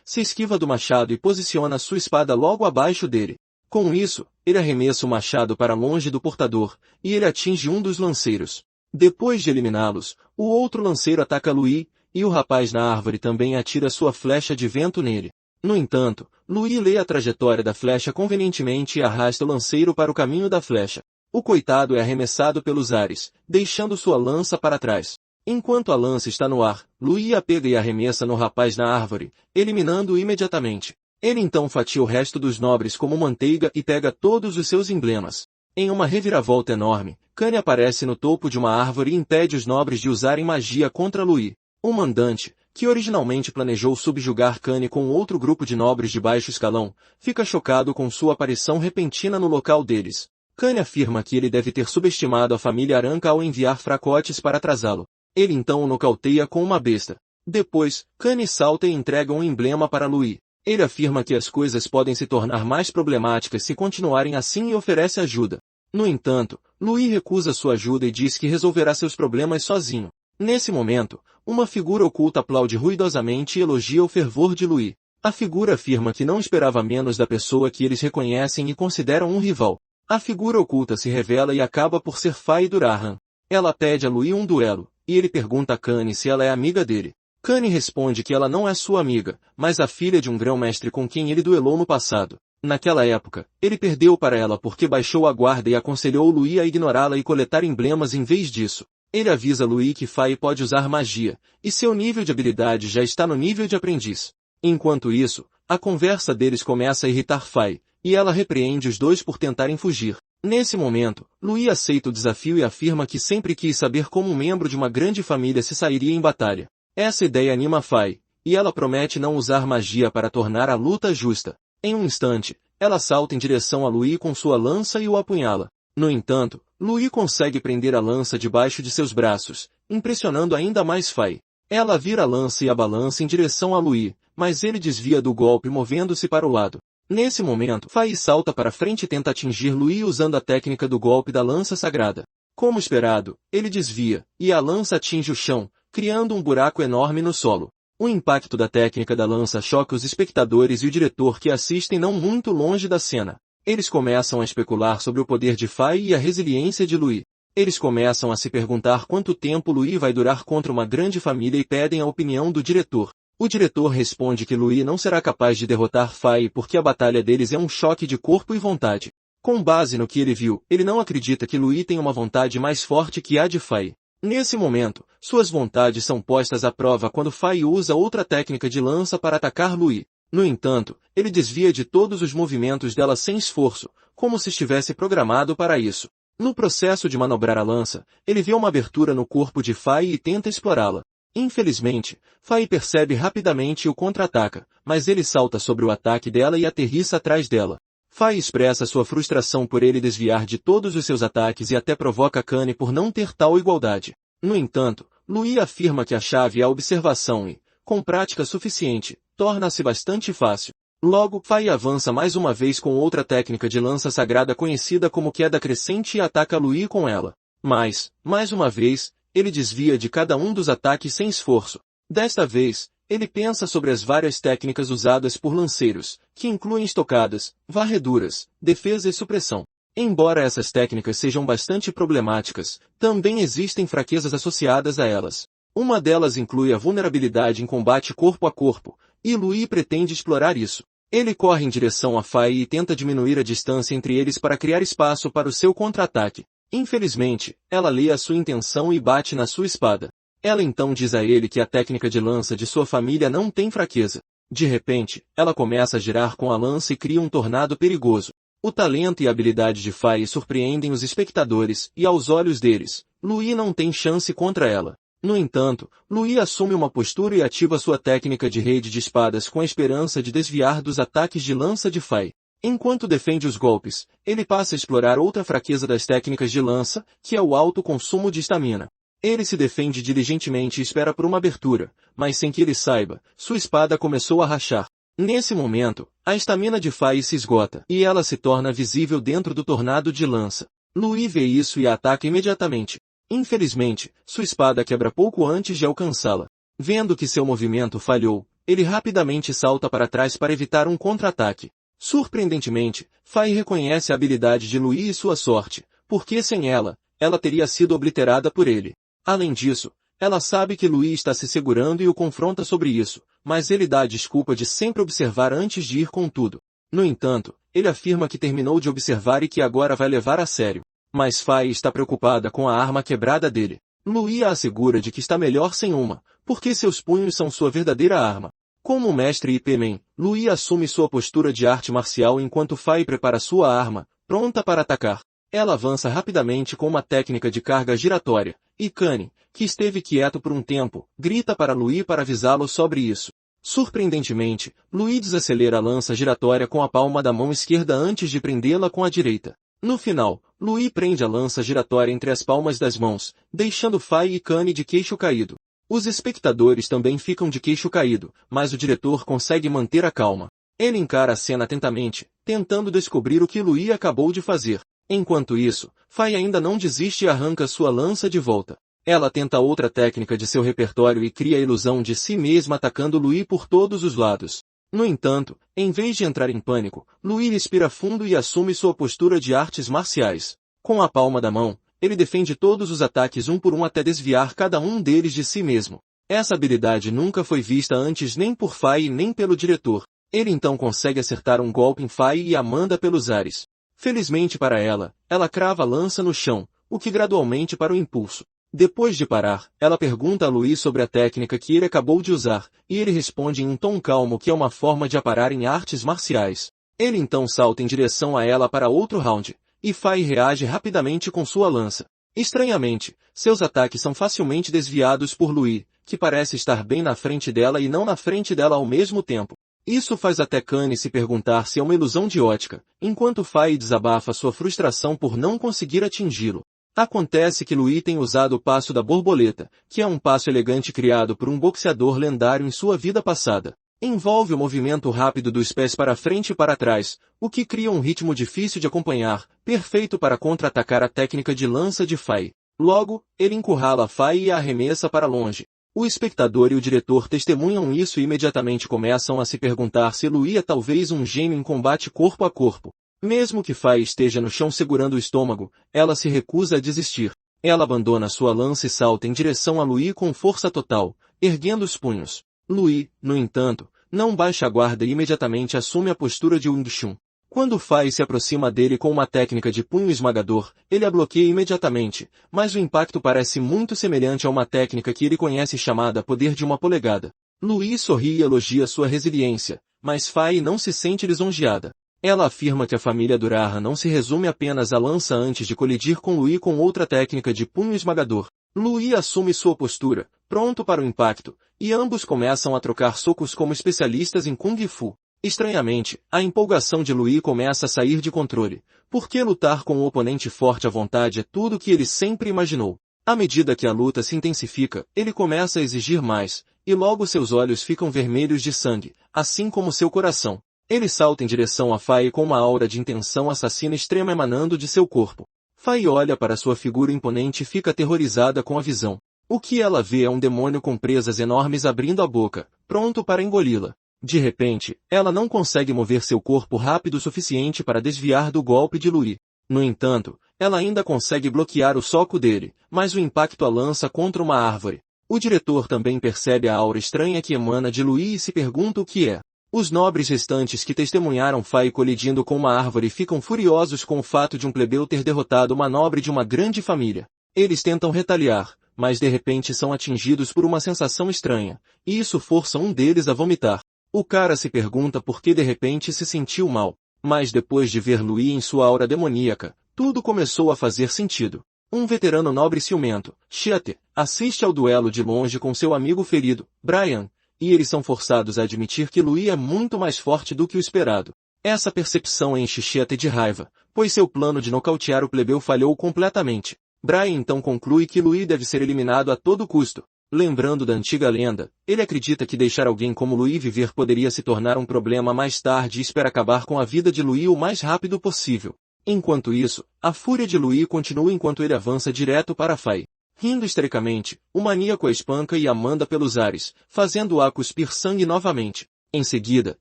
se esquiva do machado e posiciona sua espada logo abaixo dele. Com isso, ele arremessa o machado para longe do portador, e ele atinge um dos lanceiros. Depois de eliminá-los, o outro lanceiro ataca Louis, e o rapaz na árvore também atira sua flecha de vento nele. No entanto, Louis lê a trajetória da flecha convenientemente e arrasta o lanceiro para o caminho da flecha. O coitado é arremessado pelos ares, deixando sua lança para trás. Enquanto a lança está no ar, Louis a pega e arremessa no rapaz na árvore, eliminando-o imediatamente. Ele então fatia o resto dos nobres como manteiga e pega todos os seus emblemas. Em uma reviravolta enorme, Kane aparece no topo de uma árvore e impede os nobres de usarem magia contra Louis. O mandante, que originalmente planejou subjugar Kane com outro grupo de nobres de baixo escalão, fica chocado com sua aparição repentina no local deles. Kane afirma que ele deve ter subestimado a família Aranca ao enviar fracotes para atrasá-lo. Ele então o nocauteia com uma besta. Depois, Kane salta e entrega um emblema para Louis. Ele afirma que as coisas podem se tornar mais problemáticas se continuarem assim e oferece ajuda. No entanto, Louis recusa sua ajuda e diz que resolverá seus problemas sozinho. Nesse momento, uma figura oculta aplaude ruidosamente e elogia o fervor de Louis. A figura afirma que não esperava menos da pessoa que eles reconhecem e consideram um rival. A figura oculta se revela e acaba por ser Faye Durahan. Ela pede a Louis um duelo, e ele pergunta a Kane se ela é amiga dele. Kane responde que ela não é sua amiga, mas a filha de um grão-mestre com quem ele duelou no passado. Naquela época, ele perdeu para ela porque baixou a guarda e aconselhou Louis a ignorá-la e coletar emblemas em vez disso. Ele avisa Louis que Faye pode usar magia, e seu nível de habilidade já está no nível de aprendiz. Enquanto isso, a conversa deles começa a irritar Faye, e ela repreende os dois por tentarem fugir. Nesse momento, Louis aceita o desafio e afirma que sempre quis saber como um membro de uma grande família se sairia em batalha. Essa ideia anima Faye, e ela promete não usar magia para tornar a luta justa. Em um instante, ela salta em direção a Louis com sua lança e o apunhala. No entanto, Louis consegue prender a lança debaixo de seus braços, impressionando ainda mais Faye. Ela vira a lança e a balança em direção a Louis, mas ele desvia do golpe movendo-se para o lado. Nesse momento, Faye salta para frente e tenta atingir Louis usando a técnica do golpe da lança sagrada. Como esperado, ele desvia, e a lança atinge o chão, criando um buraco enorme no solo. O impacto da técnica da lança choca os espectadores e o diretor que assistem não muito longe da cena. Eles começam a especular sobre o poder de Faye e a resiliência de Louis. Eles começam a se perguntar quanto tempo Louis vai durar contra uma grande família e pedem a opinião do diretor. O diretor responde que Louis não será capaz de derrotar Faye porque a batalha deles é um choque de corpo e vontade. Com base no que ele viu, ele não acredita que Louis tem uma vontade mais forte que a de Faye. Nesse momento, suas vontades são postas à prova quando Faye usa outra técnica de lança para atacar Louis. No entanto, ele desvia de todos os movimentos dela sem esforço, como se estivesse programado para isso. No processo de manobrar a lança, ele vê uma abertura no corpo de Faye e tenta explorá-la. Infelizmente, Faye percebe rapidamente e o contra-ataca, mas ele salta sobre o ataque dela e aterrissa atrás dela. Faye expressa sua frustração por ele desviar de todos os seus ataques e até provoca Kane por não ter tal igualdade. No entanto, Louis afirma que a chave é a observação e, com prática suficiente, torna-se bastante fácil. Logo, Faye avança mais uma vez com outra técnica de lança sagrada conhecida como queda crescente e ataca Louis com ela. Mas, mais uma vez, ele desvia de cada um dos ataques sem esforço. Desta vez, ele pensa sobre as várias técnicas usadas por lanceiros, que incluem estocadas, varreduras, defesa e supressão. Embora essas técnicas sejam bastante problemáticas, também existem fraquezas associadas a elas. Uma delas inclui a vulnerabilidade em combate corpo a corpo, e Louis pretende explorar isso. Ele corre em direção a Faye e tenta diminuir a distância entre eles para criar espaço para o seu contra-ataque. Infelizmente, ela lê a sua intenção e bate na sua espada. Ela então diz a ele que a técnica de lança de sua família não tem fraqueza. De repente, ela começa a girar com a lança e cria um tornado perigoso. O talento e a habilidade de Faye surpreendem os espectadores, e aos olhos deles, Louis não tem chance contra ela. No entanto, Louis assume uma postura e ativa sua técnica de rede de espadas com a esperança de desviar dos ataques de lança de Fai. Enquanto defende os golpes, ele passa a explorar outra fraqueza das técnicas de lança, que é o alto consumo de estamina. Ele se defende diligentemente e espera por uma abertura, mas sem que ele saiba, sua espada começou a rachar. Nesse momento, a estamina de Fai se esgota, e ela se torna visível dentro do tornado de lança. Louis vê isso e a ataca imediatamente. Infelizmente, sua espada quebra pouco antes de alcançá-la. Vendo que seu movimento falhou, ele rapidamente salta para trás para evitar um contra-ataque. Surpreendentemente, Fai reconhece a habilidade de Louis e sua sorte, porque sem ela, ela teria sido obliterada por ele. Além disso, ela sabe que Louis está se segurando e o confronta sobre isso, mas ele dá a desculpa de sempre observar antes de ir com tudo. No entanto, ele afirma que terminou de observar e que agora vai levar a sério. Mas Fai está preocupada com a arma quebrada dele. Louis a assegura de que está melhor sem uma, porque seus punhos são sua verdadeira arma. Como mestre Ip-Man, Louis assume sua postura de arte marcial enquanto Fai prepara sua arma, pronta para atacar. Ela avança rapidamente com uma técnica de carga giratória, e Kane, que esteve quieto por um tempo, grita para Louis para avisá-lo sobre isso. Surpreendentemente, Louis desacelera a lança giratória com a palma da mão esquerda antes de prendê-la com a direita. No final, Louis prende a lança giratória entre as palmas das mãos, deixando Fai e Kane de queixo caído. Os espectadores também ficam de queixo caído, mas o diretor consegue manter a calma. Ele encara a cena atentamente, tentando descobrir o que Louis acabou de fazer. Enquanto isso, Fai ainda não desiste e arranca sua lança de volta. Ela tenta outra técnica de seu repertório e cria a ilusão de si mesma atacando Louis por todos os lados. No entanto, em vez de entrar em pânico, Louis respira fundo e assume sua postura de artes marciais. Com a palma da mão, ele defende todos os ataques um por um até desviar cada um deles de si mesmo. Essa habilidade nunca foi vista antes nem por Fai nem pelo diretor. Ele então consegue acertar um golpe em Fai e a manda pelos ares. Felizmente para ela, ela crava a lança no chão, o que gradualmente para o impulso. Depois de parar, ela pergunta a Louis sobre a técnica que ele acabou de usar, e ele responde em um tom calmo que é uma forma de aparar em artes marciais. Ele então salta em direção a ela para outro round, e Fai reage rapidamente com sua lança. Estranhamente, seus ataques são facilmente desviados por Louis, que parece estar bem na frente dela e não na frente dela ao mesmo tempo. Isso faz até Kane se perguntar se é uma ilusão de ótica, enquanto Fai desabafa sua frustração por não conseguir atingi-lo. Acontece que Louis tem usado o passo da borboleta, que é um passo elegante criado por um boxeador lendário em sua vida passada. Envolve o movimento rápido dos pés para frente e para trás, o que cria um ritmo difícil de acompanhar, perfeito para contra-atacar a técnica de lança de Fai. Logo, ele encurrala Fai e a arremessa para longe. O espectador e o diretor testemunham isso e imediatamente começam a se perguntar se Louis é talvez um gênio em combate corpo a corpo. Mesmo que Fai esteja no chão segurando o estômago, ela se recusa a desistir. Ela abandona sua lança e salta em direção a Louis com força total, erguendo os punhos. Louis, no entanto, não baixa a guarda e imediatamente assume a postura de Wing Chun. Quando Fai se aproxima dele com uma técnica de punho esmagador, ele a bloqueia imediatamente, mas o impacto parece muito semelhante a uma técnica que ele conhece chamada poder de uma polegada. Louis sorri e elogia sua resiliência, mas Fai não se sente lisonjeada. Ela afirma que a família Duraha não se resume apenas à lança antes de colidir com Louis com outra técnica de punho esmagador. Louis assume sua postura, pronto para o impacto, e ambos começam a trocar socos como especialistas em Kung Fu. Estranhamente, a empolgação de Louis começa a sair de controle, porque lutar com um oponente forte à vontade é tudo o que ele sempre imaginou. À medida que a luta se intensifica, ele começa a exigir mais, e logo seus olhos ficam vermelhos de sangue, assim como seu coração. Ele salta em direção a Fai com uma aura de intenção assassina extrema emanando de seu corpo. Fai olha para sua figura imponente e fica aterrorizada com a visão. O que ela vê é um demônio com presas enormes abrindo a boca, pronto para engoli-la. De repente, ela não consegue mover seu corpo rápido o suficiente para desviar do golpe de Louis. No entanto, ela ainda consegue bloquear o soco dele, mas o impacto a lança contra uma árvore. O diretor também percebe a aura estranha que emana de Louis e se pergunta o que é. Os nobres restantes que testemunharam Fai colidindo com uma árvore ficam furiosos com o fato de um plebeu ter derrotado uma nobre de uma grande família. Eles tentam retaliar, mas de repente são atingidos por uma sensação estranha, e isso força um deles a vomitar. O cara se pergunta por que de repente se sentiu mal, mas depois de ver Louis em sua aura demoníaca, tudo começou a fazer sentido. Um veterano nobre ciumento, Shiate, assiste ao duelo de longe com seu amigo ferido, Brian, e eles são forçados a admitir que Louis é muito mais forte do que o esperado. Essa percepção enche Shiate de raiva, pois seu plano de nocautear o plebeu falhou completamente. Brian então conclui que Louis deve ser eliminado a todo custo. Lembrando da antiga lenda, ele acredita que deixar alguém como Louis viver poderia se tornar um problema mais tarde e espera acabar com a vida de Louis o mais rápido possível. Enquanto isso, a fúria de Louis continua enquanto ele avança direto para Fai. Rindo histericamente, o maníaco a espanca e a manda pelos ares, fazendo-a cuspir sangue novamente. Em seguida,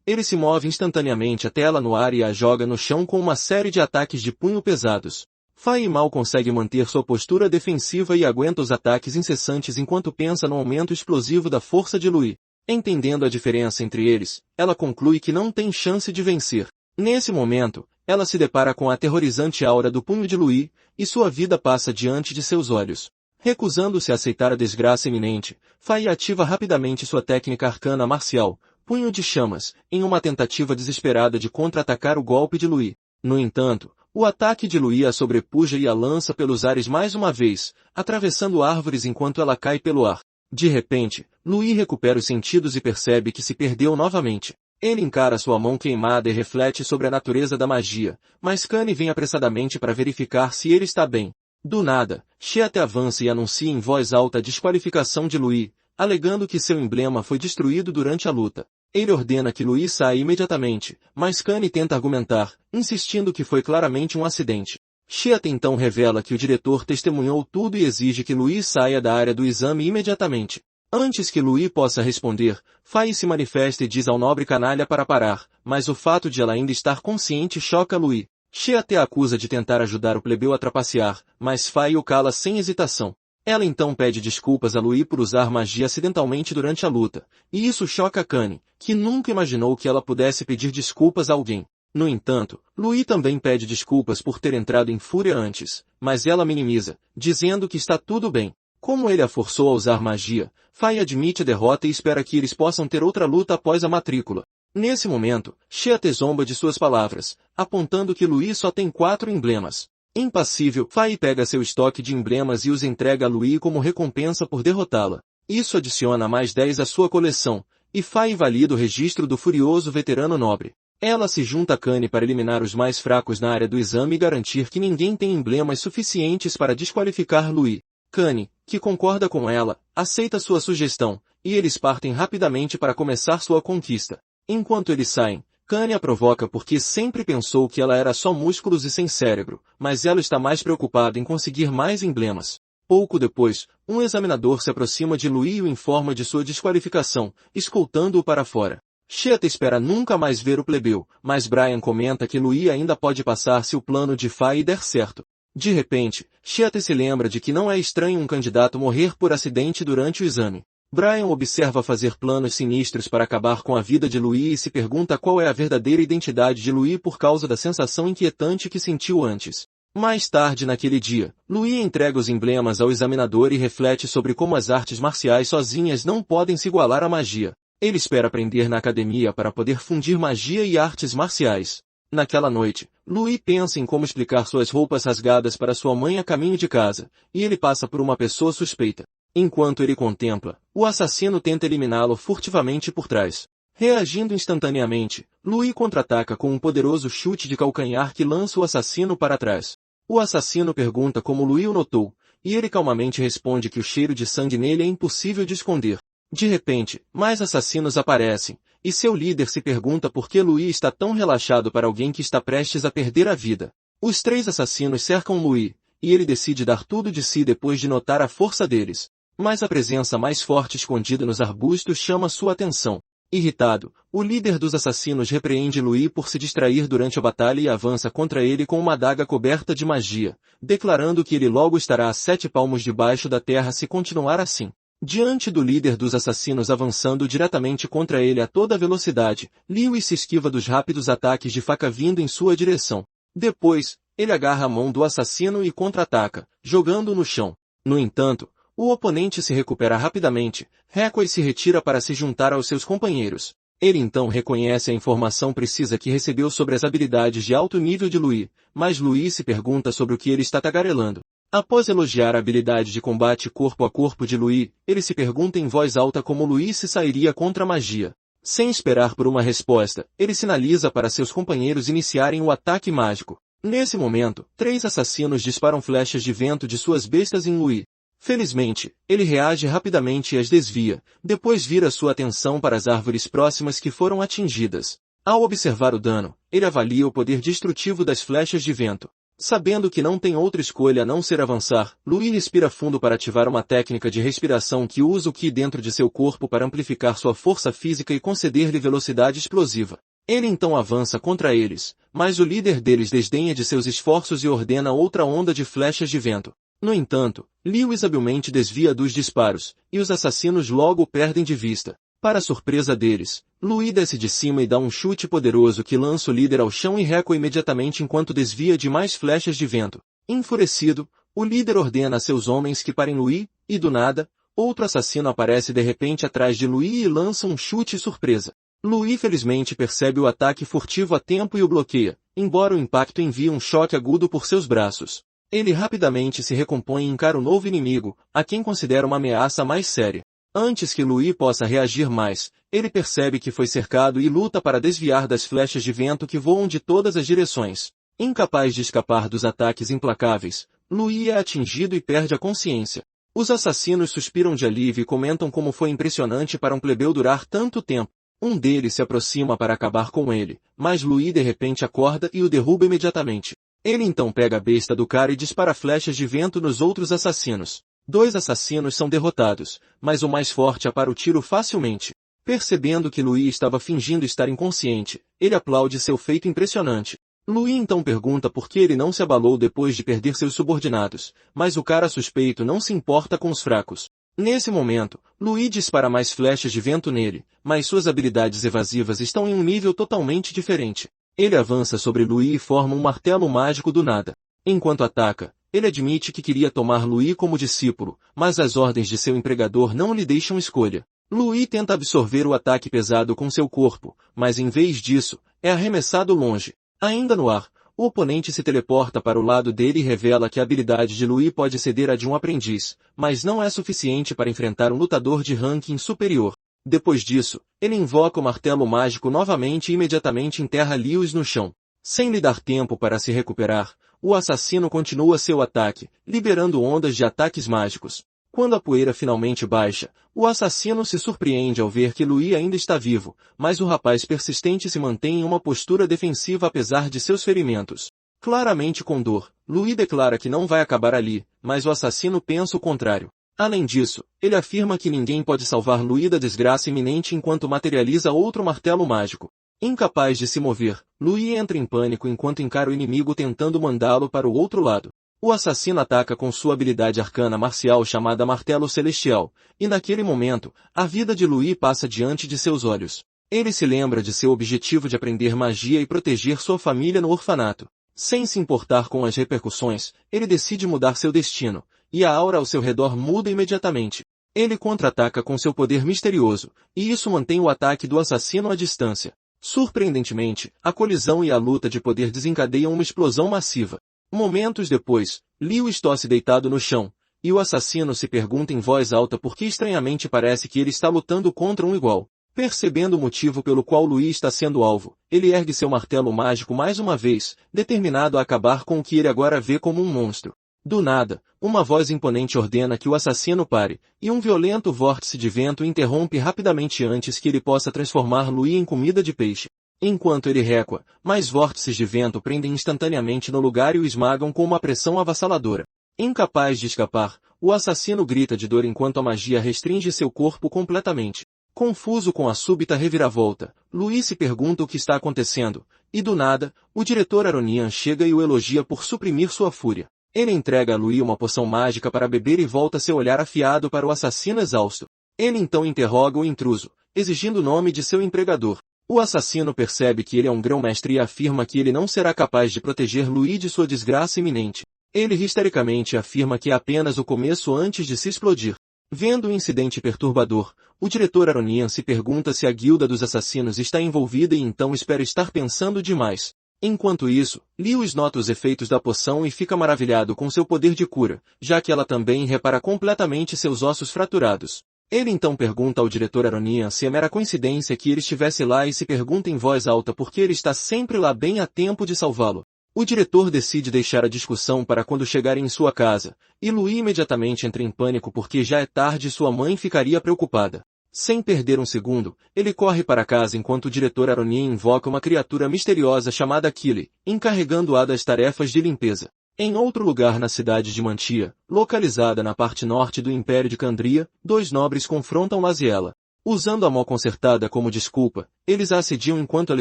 ele se move instantaneamente até ela no ar e a joga no chão com uma série de ataques de punho pesados. Fai mal consegue manter sua postura defensiva e aguenta os ataques incessantes enquanto pensa no aumento explosivo da força de Louis. Entendendo a diferença entre eles, ela conclui que não tem chance de vencer. Nesse momento, ela se depara com a aterrorizante aura do punho de Louis, e sua vida passa diante de seus olhos. Recusando-se a aceitar a desgraça iminente, Fai ativa rapidamente sua técnica arcana marcial, Punho de Chamas, em uma tentativa desesperada de contra-atacar o golpe de Louis. No entanto, o ataque de Louis a sobrepuja e a lança pelos ares mais uma vez, atravessando árvores enquanto ela cai pelo ar. De repente, Louis recupera os sentidos e percebe que se perdeu novamente. Ele encara sua mão queimada e reflete sobre a natureza da magia, mas Kane vem apressadamente para verificar se ele está bem. Do nada, Shiate avança e anuncia em voz alta a desqualificação de Louis, alegando que seu emblema foi destruído durante a luta. Ele ordena que Louis saia imediatamente, mas Kane tenta argumentar, insistindo que foi claramente um acidente. Shiate então revela que o diretor testemunhou tudo e exige que Louis saia da área do exame imediatamente. Antes que Louis possa responder, Fai se manifesta e diz ao nobre canalha para parar, mas o fato de ela ainda estar consciente choca Louis. Shiate a acusa de tentar ajudar o plebeu a trapacear, mas Fai o cala sem hesitação. Ela então pede desculpas a Louis por usar magia acidentalmente durante a luta, e isso choca Kane, que nunca imaginou que ela pudesse pedir desculpas a alguém. No entanto, Louis também pede desculpas por ter entrado em fúria antes, mas ela minimiza, dizendo que está tudo bem. Como ele a forçou a usar magia, Fai admite a derrota e espera que eles possam ter outra luta após a matrícula. Nesse momento, Shiate zomba de suas palavras, apontando que Louis só tem 4 emblemas. Impassível, Fai pega seu estoque de emblemas e os entrega a Louis como recompensa por derrotá-la. Isso adiciona mais 10 à sua coleção, e Fai valida o registro do furioso veterano nobre. Ela se junta a Kane para eliminar os mais fracos na área do exame e garantir que ninguém tem emblemas suficientes para desqualificar Louis. Kane, que concorda com ela, aceita sua sugestão, e eles partem rapidamente para começar sua conquista. Enquanto eles saem, Kane a provoca porque sempre pensou que ela era só músculos e sem cérebro, mas ela está mais preocupada em conseguir mais emblemas. Pouco depois, um examinador se aproxima de Louis e o informa de sua desqualificação, escoltando-o para fora. Shiate espera nunca mais ver o plebeu, mas Brian comenta que Louis ainda pode passar se o plano de Fai der certo. De repente, Shiate se lembra de que não é estranho um candidato morrer por acidente durante o exame. Brian observa fazer planos sinistros para acabar com a vida de Louis e se pergunta qual é a verdadeira identidade de Louis por causa da sensação inquietante que sentiu antes. Mais tarde naquele dia, Louis entrega os emblemas ao examinador e reflete sobre como as artes marciais sozinhas não podem se igualar à magia. Ele espera aprender na academia para poder fundir magia e artes marciais. Naquela noite, Louis pensa em como explicar suas roupas rasgadas para sua mãe a caminho de casa, e ele passa por uma pessoa suspeita. Enquanto ele contempla, o assassino tenta eliminá-lo furtivamente por trás. Reagindo instantaneamente, Louis contra-ataca com um poderoso chute de calcanhar que lança o assassino para trás. O assassino pergunta como Louis o notou, e ele calmamente responde que o cheiro de sangue nele é impossível de esconder. De repente, mais assassinos aparecem, e seu líder se pergunta por que Louis está tão relaxado para alguém que está prestes a perder a vida. Os 3 assassinos cercam Louis, e ele decide dar tudo de si depois de notar a força deles. Mas a presença mais forte escondida nos arbustos chama sua atenção. Irritado, o líder dos assassinos repreende Louis por se distrair durante a batalha e avança contra ele com uma adaga coberta de magia, declarando que ele logo estará a 7 palmos debaixo da terra se continuar assim. Diante do líder dos assassinos avançando diretamente contra ele a toda velocidade, Lewis se esquiva dos rápidos ataques de faca vindo em sua direção. Depois, ele agarra a mão do assassino e contra-ataca, jogando-o no chão. No entanto, o oponente se recupera rapidamente, recua e se retira para se juntar aos seus companheiros. Ele então reconhece a informação precisa que recebeu sobre as habilidades de alto nível de Louis, mas Louis se pergunta sobre o que ele está tagarelando. Após elogiar a habilidade de combate corpo a corpo de Louis, ele se pergunta em voz alta como Louis se sairia contra a magia. Sem esperar por uma resposta, ele sinaliza para seus companheiros iniciarem o ataque mágico. Nesse momento, 3 assassinos disparam flechas de vento de suas bestas em Louis. Felizmente, ele reage rapidamente e as desvia, depois vira sua atenção para as árvores próximas que foram atingidas. Ao observar o dano, ele avalia o poder destrutivo das flechas de vento. Sabendo que não tem outra escolha a não ser avançar, Louis respira fundo para ativar uma técnica de respiração que usa o Ki dentro de seu corpo para amplificar sua força física e conceder-lhe velocidade explosiva. Ele então avança contra eles, mas o líder deles desdenha de seus esforços e ordena outra onda de flechas de vento. No entanto, Lewis habilmente desvia dos disparos, e os assassinos logo o perdem de vista. Para surpresa deles, Louis desce de cima e dá um chute poderoso que lança o líder ao chão e recua imediatamente enquanto desvia de mais flechas de vento. Enfurecido, o líder ordena a seus homens que parem Louis, e do nada, outro assassino aparece de repente atrás de Louis e lança um chute surpresa. Louis felizmente percebe o ataque furtivo a tempo e o bloqueia, embora o impacto envie um choque agudo por seus braços. Ele rapidamente se recompõe e encara o novo inimigo, a quem considera uma ameaça mais séria. Antes que Louis possa reagir mais, ele percebe que foi cercado e luta para desviar das flechas de vento que voam de todas as direções. Incapaz de escapar dos ataques implacáveis, Louis é atingido e perde a consciência. Os assassinos suspiram de alívio e comentam como foi impressionante para um plebeu durar tanto tempo. Um deles se aproxima para acabar com ele, mas Louis de repente acorda e o derruba imediatamente. Ele então pega a besta do cara e dispara flechas de vento nos outros assassinos. 2 assassinos são derrotados, mas o mais forte apara o tiro facilmente. Percebendo que Louis estava fingindo estar inconsciente, ele aplaude seu feito impressionante. Louis então pergunta por que ele não se abalou depois de perder seus subordinados, mas o cara suspeito não se importa com os fracos. Nesse momento, Louis dispara mais flechas de vento nele, mas suas habilidades evasivas estão em um nível totalmente diferente. Ele avança sobre Louis e forma um martelo mágico do nada. Enquanto ataca, ele admite que queria tomar Louis como discípulo, mas as ordens de seu empregador não lhe deixam escolha. Louis tenta absorver o ataque pesado com seu corpo, mas em vez disso, é arremessado longe. Ainda no ar, o oponente se teleporta para o lado dele e revela que a habilidade de Louis pode ceder à de um aprendiz, mas não é suficiente para enfrentar um lutador de ranking superior. Depois disso, ele invoca o martelo mágico novamente e imediatamente enterra Lewis no chão. Sem lhe dar tempo para se recuperar, o assassino continua seu ataque, liberando ondas de ataques mágicos. Quando a poeira finalmente baixa, o assassino se surpreende ao ver que Louis ainda está vivo, mas o rapaz persistente se mantém em uma postura defensiva apesar de seus ferimentos. Claramente com dor, Louis declara que não vai acabar ali, mas o assassino pensa o contrário. Além disso, ele afirma que ninguém pode salvar Louis da desgraça iminente enquanto materializa outro martelo mágico. Incapaz de se mover, Louis entra em pânico enquanto encara o inimigo tentando mandá-lo para o outro lado. O assassino ataca com sua habilidade arcana marcial chamada Martelo Celestial, e naquele momento, a vida de Louis passa diante de seus olhos. Ele se lembra de seu objetivo de aprender magia e proteger sua família no orfanato. Sem se importar com as repercussões, ele decide mudar seu destino, e a aura ao seu redor muda imediatamente. Ele contra-ataca com seu poder misterioso, e isso mantém o ataque do assassino à distância. Surpreendentemente, a colisão e a luta de poder desencadeiam uma explosão massiva. Momentos depois, Lewis tosse deitado no chão, e o assassino se pergunta em voz alta por que estranhamente parece que ele está lutando contra um igual. Percebendo o motivo pelo qual Louis está sendo alvo, ele ergue seu martelo mágico mais uma vez, determinado a acabar com o que ele agora vê como um monstro. Do nada, uma voz imponente ordena que o assassino pare, e um violento vórtice de vento interrompe rapidamente antes que ele possa transformar Louis em comida de peixe. Enquanto ele recua, mais vórtices de vento prendem instantaneamente no lugar e o esmagam com uma pressão avassaladora. Incapaz de escapar, o assassino grita de dor enquanto a magia restringe seu corpo completamente. Confuso com a súbita reviravolta, Louis se pergunta o que está acontecendo, e do nada, o diretor Aronian chega e o elogia por suprimir sua fúria. Ele entrega a Louis uma poção mágica para beber e volta seu olhar afiado para o assassino exausto. Ele então interroga o intruso, exigindo o nome de seu empregador. O assassino percebe que ele é um grão-mestre e afirma que ele não será capaz de proteger Louis de sua desgraça iminente. Ele histericamente afirma que é apenas o começo antes de se explodir. Vendo o incidente perturbador, o diretor Aronian se pergunta se a guilda dos assassinos está envolvida e então espera estar pensando demais. Enquanto isso, Lewis nota os efeitos da poção e fica maravilhado com seu poder de cura, já que ela também repara completamente seus ossos fraturados. Ele então pergunta ao diretor Aronian se é mera coincidência que ele estivesse lá e se pergunta em voz alta por que ele está sempre lá bem a tempo de salvá-lo. O diretor decide deixar a discussão para quando chegarem em sua casa, e Louis imediatamente entra em pânico porque já é tarde e sua mãe ficaria preocupada. Sem perder um segundo, ele corre para casa enquanto o diretor Aronian invoca uma criatura misteriosa chamada Killy, encarregando-a das tarefas de limpeza. Em outro lugar na cidade de Mantia, localizada na parte norte do Império de Candria, dois nobres confrontam Laziela. Usando a mão consertada como desculpa, eles a assediam enquanto ela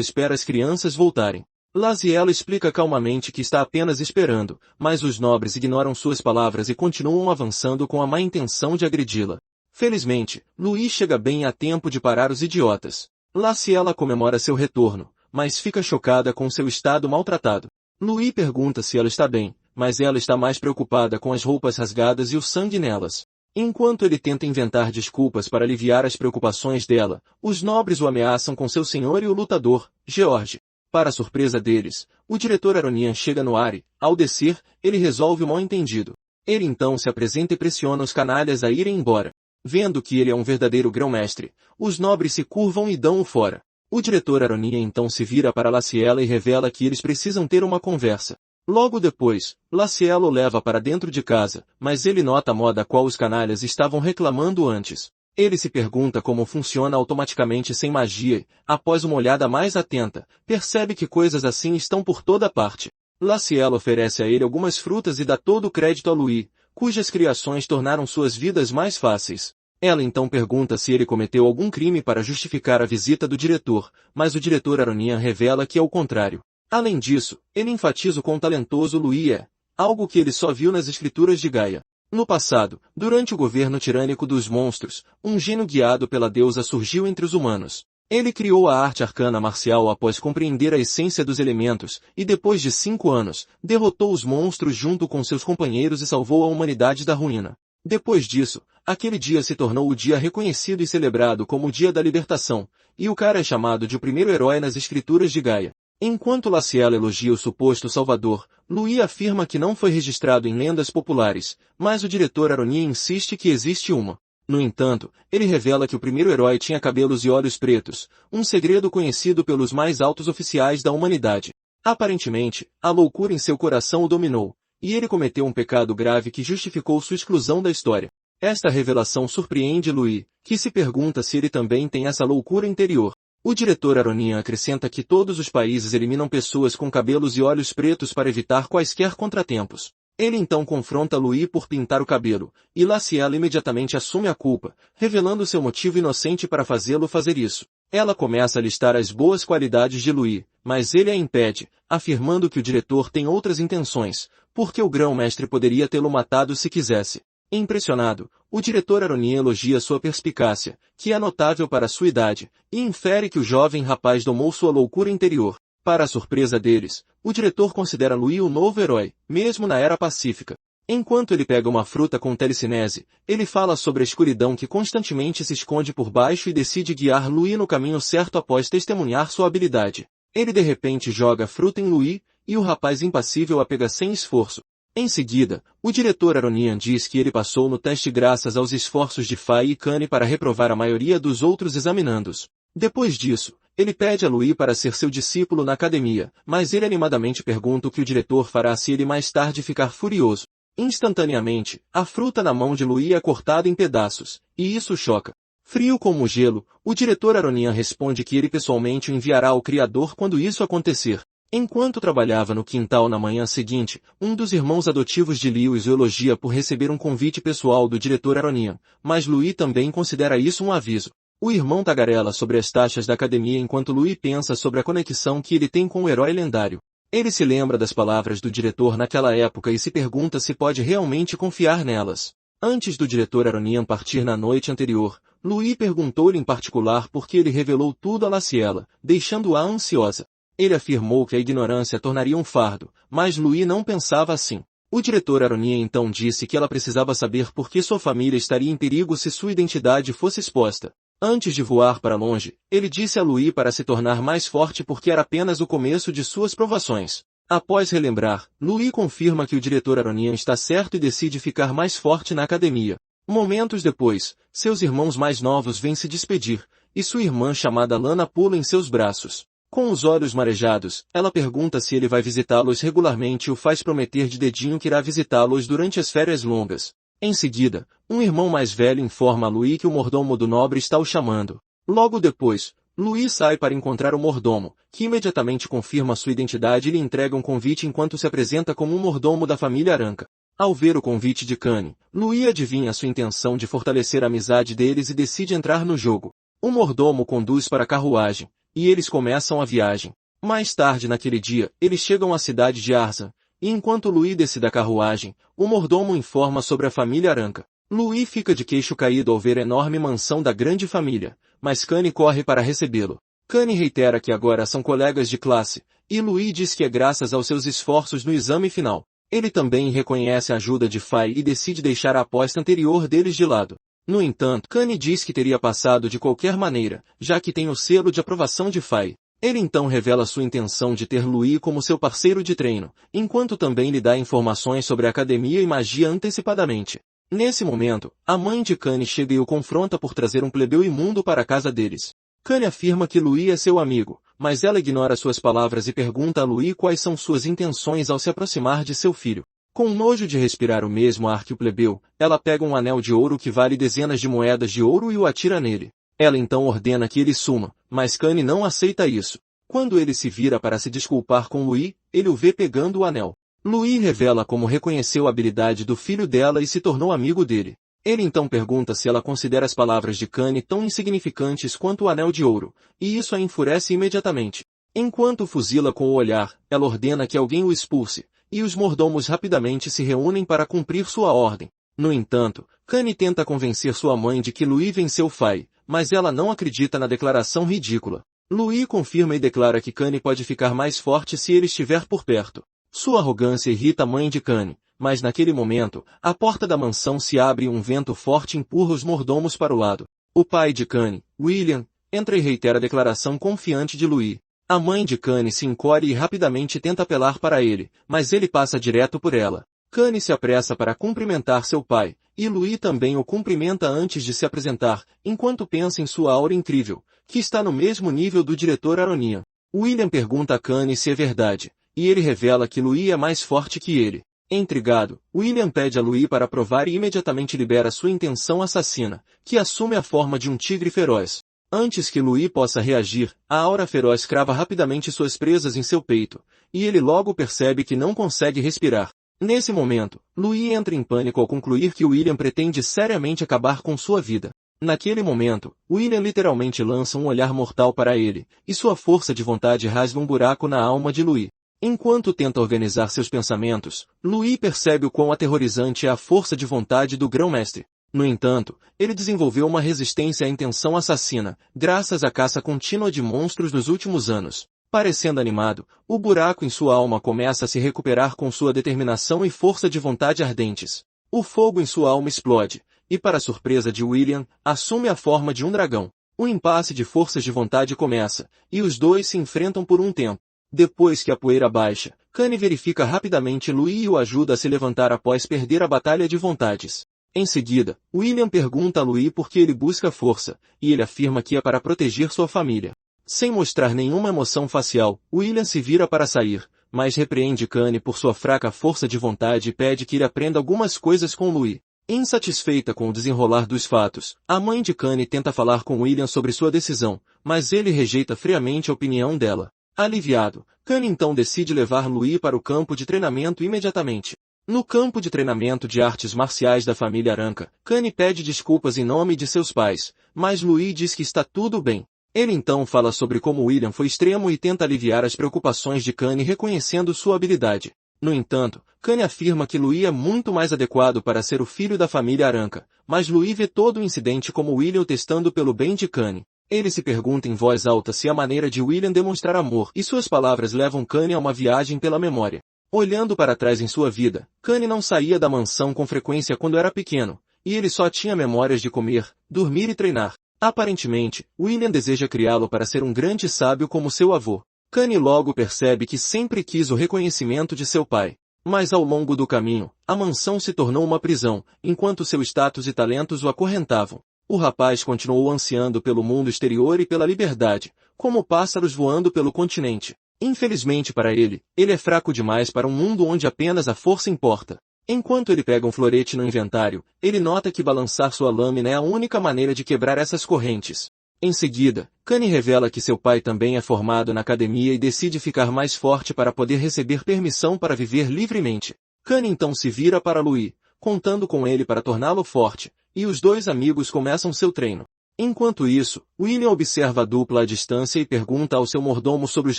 espera as crianças voltarem. Laziela explica calmamente que está apenas esperando, mas os nobres ignoram suas palavras e continuam avançando com a má intenção de agredi-la. Felizmente, Louis chega bem a tempo de parar os idiotas. Laziela comemora seu retorno, mas fica chocada com seu estado maltratado. Louis pergunta se ela está bem, mas ela está mais preocupada com as roupas rasgadas e o sangue nelas. Enquanto ele tenta inventar desculpas para aliviar as preocupações dela, os nobres o ameaçam com seu senhor e o lutador, George. Para a surpresa deles, o diretor Aronian chega no ar e, ao descer, ele resolve o mal-entendido. Ele então se apresenta e pressiona os canalhas a irem embora. Vendo que ele é um verdadeiro grão-mestre, os nobres se curvam e dão-o fora. O diretor Aronian então se vira para Laziela e revela que eles precisam ter uma conversa. Logo depois, Laziela o leva para dentro de casa, mas ele nota a moda a qual os canalhas estavam reclamando antes. Ele se pergunta como funciona automaticamente sem magia e, após uma olhada mais atenta, percebe que coisas assim estão por toda parte. Laziela oferece a ele algumas frutas e dá todo o crédito a Louis, cujas criações tornaram suas vidas mais fáceis. Ela então pergunta se ele cometeu algum crime para justificar a visita do diretor, mas o diretor Aronian revela que é o contrário. Além disso, ele enfatiza o quão talentoso Louis é, algo que ele só viu nas escrituras de Gaia. No passado, durante o governo tirânico dos monstros, um gênio guiado pela deusa surgiu entre os humanos. Ele criou a arte arcana marcial após compreender a essência dos elementos, e depois de 5 anos, derrotou os monstros junto com seus companheiros e salvou a humanidade da ruína. Depois disso, aquele dia se tornou o dia reconhecido e celebrado como o Dia da Libertação, e o cara é chamado de o primeiro herói nas escrituras de Gaia. Enquanto Laziela elogia o suposto salvador, Louis afirma que não foi registrado em lendas populares, mas o diretor Aronian insiste que existe uma. No entanto, ele revela que o primeiro herói tinha cabelos e olhos pretos, um segredo conhecido pelos mais altos oficiais da humanidade. Aparentemente, a loucura em seu coração o dominou, e ele cometeu um pecado grave que justificou sua exclusão da história. Esta revelação surpreende Louis, que se pergunta se ele também tem essa loucura interior. O diretor Aronian acrescenta que todos os países eliminam pessoas com cabelos e olhos pretos para evitar quaisquer contratempos. Ele então confronta Louis por pintar o cabelo, e Laziela imediatamente assume a culpa, revelando seu motivo inocente para fazê-lo fazer isso. Ela começa a listar as boas qualidades de Louis, mas ele a impede, afirmando que o diretor tem outras intenções, porque o grão-mestre poderia tê-lo matado se quisesse. Impressionado, o diretor Aronian elogia sua perspicácia, que é notável para sua idade, e infere que o jovem rapaz domou sua loucura interior. Para a surpresa deles, o diretor considera Louis o novo herói, mesmo na Era Pacífica. Enquanto ele pega uma fruta com telecinese, ele fala sobre a escuridão que constantemente se esconde por baixo e decide guiar Louis no caminho certo após testemunhar sua habilidade. Ele de repente joga a fruta em Louis, e o rapaz impassível a pega sem esforço. Em seguida, o diretor Aronian diz que ele passou no teste graças aos esforços de Fai e Kane para reprovar a maioria dos outros examinandos. Depois disso, ele pede a Louis para ser seu discípulo na academia, mas ele animadamente pergunta o que o diretor fará se ele mais tarde ficar furioso. Instantaneamente, a fruta na mão de Louis é cortada em pedaços, e isso choca. Frio como gelo, o diretor Aronian responde que ele pessoalmente o enviará ao Criador quando isso acontecer. Enquanto trabalhava no quintal na manhã seguinte, um dos irmãos adotivos de Lewis o elogia por receber um convite pessoal do diretor Aronian, mas Louis também considera isso um aviso. O irmão tagarela sobre as taxas da academia enquanto Louis pensa sobre a conexão que ele tem com o herói lendário. Ele se lembra das palavras do diretor naquela época e se pergunta se pode realmente confiar nelas. Antes do diretor Aronian partir na noite anterior, Louis perguntou-lhe em particular por que ele revelou tudo a Laziela, deixando-a ansiosa. Ele afirmou que a ignorância tornaria um fardo, mas Louis não pensava assim. O diretor Aronian então disse que ela precisava saber por que sua família estaria em perigo se sua identidade fosse exposta. Antes de voar para longe, ele disse a Louis para se tornar mais forte porque era apenas o começo de suas provações. Após relembrar, Louis confirma que o diretor Aronian está certo e decide ficar mais forte na academia. Momentos depois, seus irmãos mais novos vêm se despedir, e sua irmã chamada Lana pula em seus braços. Com os olhos marejados, ela pergunta se ele vai visitá-los regularmente e o faz prometer de dedinho que irá visitá-los durante as férias longas. Em seguida, um irmão mais velho informa a Louis que o mordomo do nobre está o chamando. Logo depois, Louis sai para encontrar o mordomo, que imediatamente confirma sua identidade e lhe entrega um convite enquanto se apresenta como um mordomo da família Aranca. Ao ver o convite de Kane, Louis adivinha sua intenção de fortalecer a amizade deles e decide entrar no jogo. O mordomo conduz para a carruagem, e eles começam a viagem. Mais tarde naquele dia, eles chegam à cidade de Arzan, e enquanto Louis desce da carruagem, o mordomo informa sobre a família Aranca. Louis fica de queixo caído ao ver a enorme mansão da grande família, mas Kane corre para recebê-lo. Kane reitera que agora são colegas de classe, e Louis diz que é graças aos seus esforços no exame final. Ele também reconhece a ajuda de Fai e decide deixar a aposta anterior deles de lado. No entanto, Kane diz que teria passado de qualquer maneira, já que tem o selo de aprovação de Fai. Ele então revela sua intenção de ter Louis como seu parceiro de treino, enquanto também lhe dá informações sobre a academia e magia antecipadamente. Nesse momento, a mãe de Kane chega e o confronta por trazer um plebeu imundo para a casa deles. Kane afirma que Louis é seu amigo, mas ela ignora suas palavras e pergunta a Louis quais são suas intenções ao se aproximar de seu filho. Com nojo de respirar o mesmo ar que o plebeu, ela pega um anel de ouro que vale dezenas de moedas de ouro e o atira nele. Ela então ordena que ele suma, mas Kane não aceita isso. Quando ele se vira para se desculpar com Louis, ele o vê pegando o anel. Louis revela como reconheceu a habilidade do filho dela e se tornou amigo dele. Ele então pergunta se ela considera as palavras de Kane tão insignificantes quanto o anel de ouro, e isso a enfurece imediatamente. Enquanto fuzila com o olhar, ela ordena que alguém o expulse, e os mordomos rapidamente se reúnem para cumprir sua ordem. No entanto, Kane tenta convencer sua mãe de que Louis venceu Fai, mas ela não acredita na declaração ridícula. Louis confirma e declara que Kane pode ficar mais forte se ele estiver por perto. Sua arrogância irrita a mãe de Kane, mas naquele momento, a porta da mansão se abre e um vento forte empurra os mordomos para o lado. O pai de Kane, William, entra e reitera a declaração confiante de Louis. A mãe de Kane se encolhe e rapidamente tenta apelar para ele, mas ele passa direto por ela. Kane se apressa para cumprimentar seu pai, e Louis também o cumprimenta antes de se apresentar, enquanto pensa em sua aura incrível, que está no mesmo nível do diretor Aronian. William pergunta a Kane se é verdade, e ele revela que Louis é mais forte que ele. Intrigado, William pede a Louis para provar e imediatamente libera sua intenção assassina, que assume a forma de um tigre feroz. Antes que Louis possa reagir, a aura feroz crava rapidamente suas presas em seu peito, e ele logo percebe que não consegue respirar. Nesse momento, Louis entra em pânico ao concluir que William pretende seriamente acabar com sua vida. Naquele momento, William literalmente lança um olhar mortal para ele, e sua força de vontade rasga um buraco na alma de Louis. Enquanto tenta organizar seus pensamentos, Louis percebe o quão aterrorizante é a força de vontade do Grão-Mestre. No entanto, ele desenvolveu uma resistência à intenção assassina, graças à caça contínua de monstros nos últimos anos. Parecendo animado, o buraco em sua alma começa a se recuperar com sua determinação e força de vontade ardentes. O fogo em sua alma explode, e para surpresa de William, assume a forma de um dragão. O impasse de forças de vontade começa, e os dois se enfrentam por um tempo. Depois que a poeira baixa, Kane verifica rapidamente Louis e o ajuda a se levantar após perder a batalha de vontades. Em seguida, William pergunta a Louis por que ele busca força, e ele afirma que é para proteger sua família. Sem mostrar nenhuma emoção facial, William se vira para sair, mas repreende Kane por sua fraca força de vontade e pede que ele aprenda algumas coisas com Louis. Insatisfeita com o desenrolar dos fatos, a mãe de Kane tenta falar com William sobre sua decisão, mas ele rejeita friamente a opinião dela. Aliviado, Kane então decide levar Louis para o campo de treinamento imediatamente. No campo de treinamento de artes marciais da família Aranca, Kane pede desculpas em nome de seus pais, mas Louis diz que está tudo bem. Ele então fala sobre como William foi extremo e tenta aliviar as preocupações de Kane reconhecendo sua habilidade. No entanto, Kane afirma que Louis é muito mais adequado para ser o filho da família Aranca, mas Louis vê todo o incidente como William testando pelo bem de Kane. Ele se pergunta em voz alta se a maneira de William demonstrar amor e suas palavras levam Kane a uma viagem pela memória. Olhando para trás em sua vida, Kane não saía da mansão com frequência quando era pequeno, e ele só tinha memórias de comer, dormir e treinar. Aparentemente, William deseja criá-lo para ser um grande sábio como seu avô. Kanye logo percebe que sempre quis o reconhecimento de seu pai. Mas ao longo do caminho, a mansão se tornou uma prisão, enquanto seu status e talentos o acorrentavam. O rapaz continuou ansiando pelo mundo exterior e pela liberdade, como pássaros voando pelo continente. Infelizmente para ele, ele é fraco demais para um mundo onde apenas a força importa. Enquanto ele pega um florete no inventário, ele nota que balançar sua lâmina é a única maneira de quebrar essas correntes. Em seguida, Kanye revela que seu pai também é formado na academia e decide ficar mais forte para poder receber permissão para viver livremente. Kanye então se vira para Louis, contando com ele para torná-lo forte, e os dois amigos começam seu treino. Enquanto isso, William observa a dupla à distância e pergunta ao seu mordomo sobre os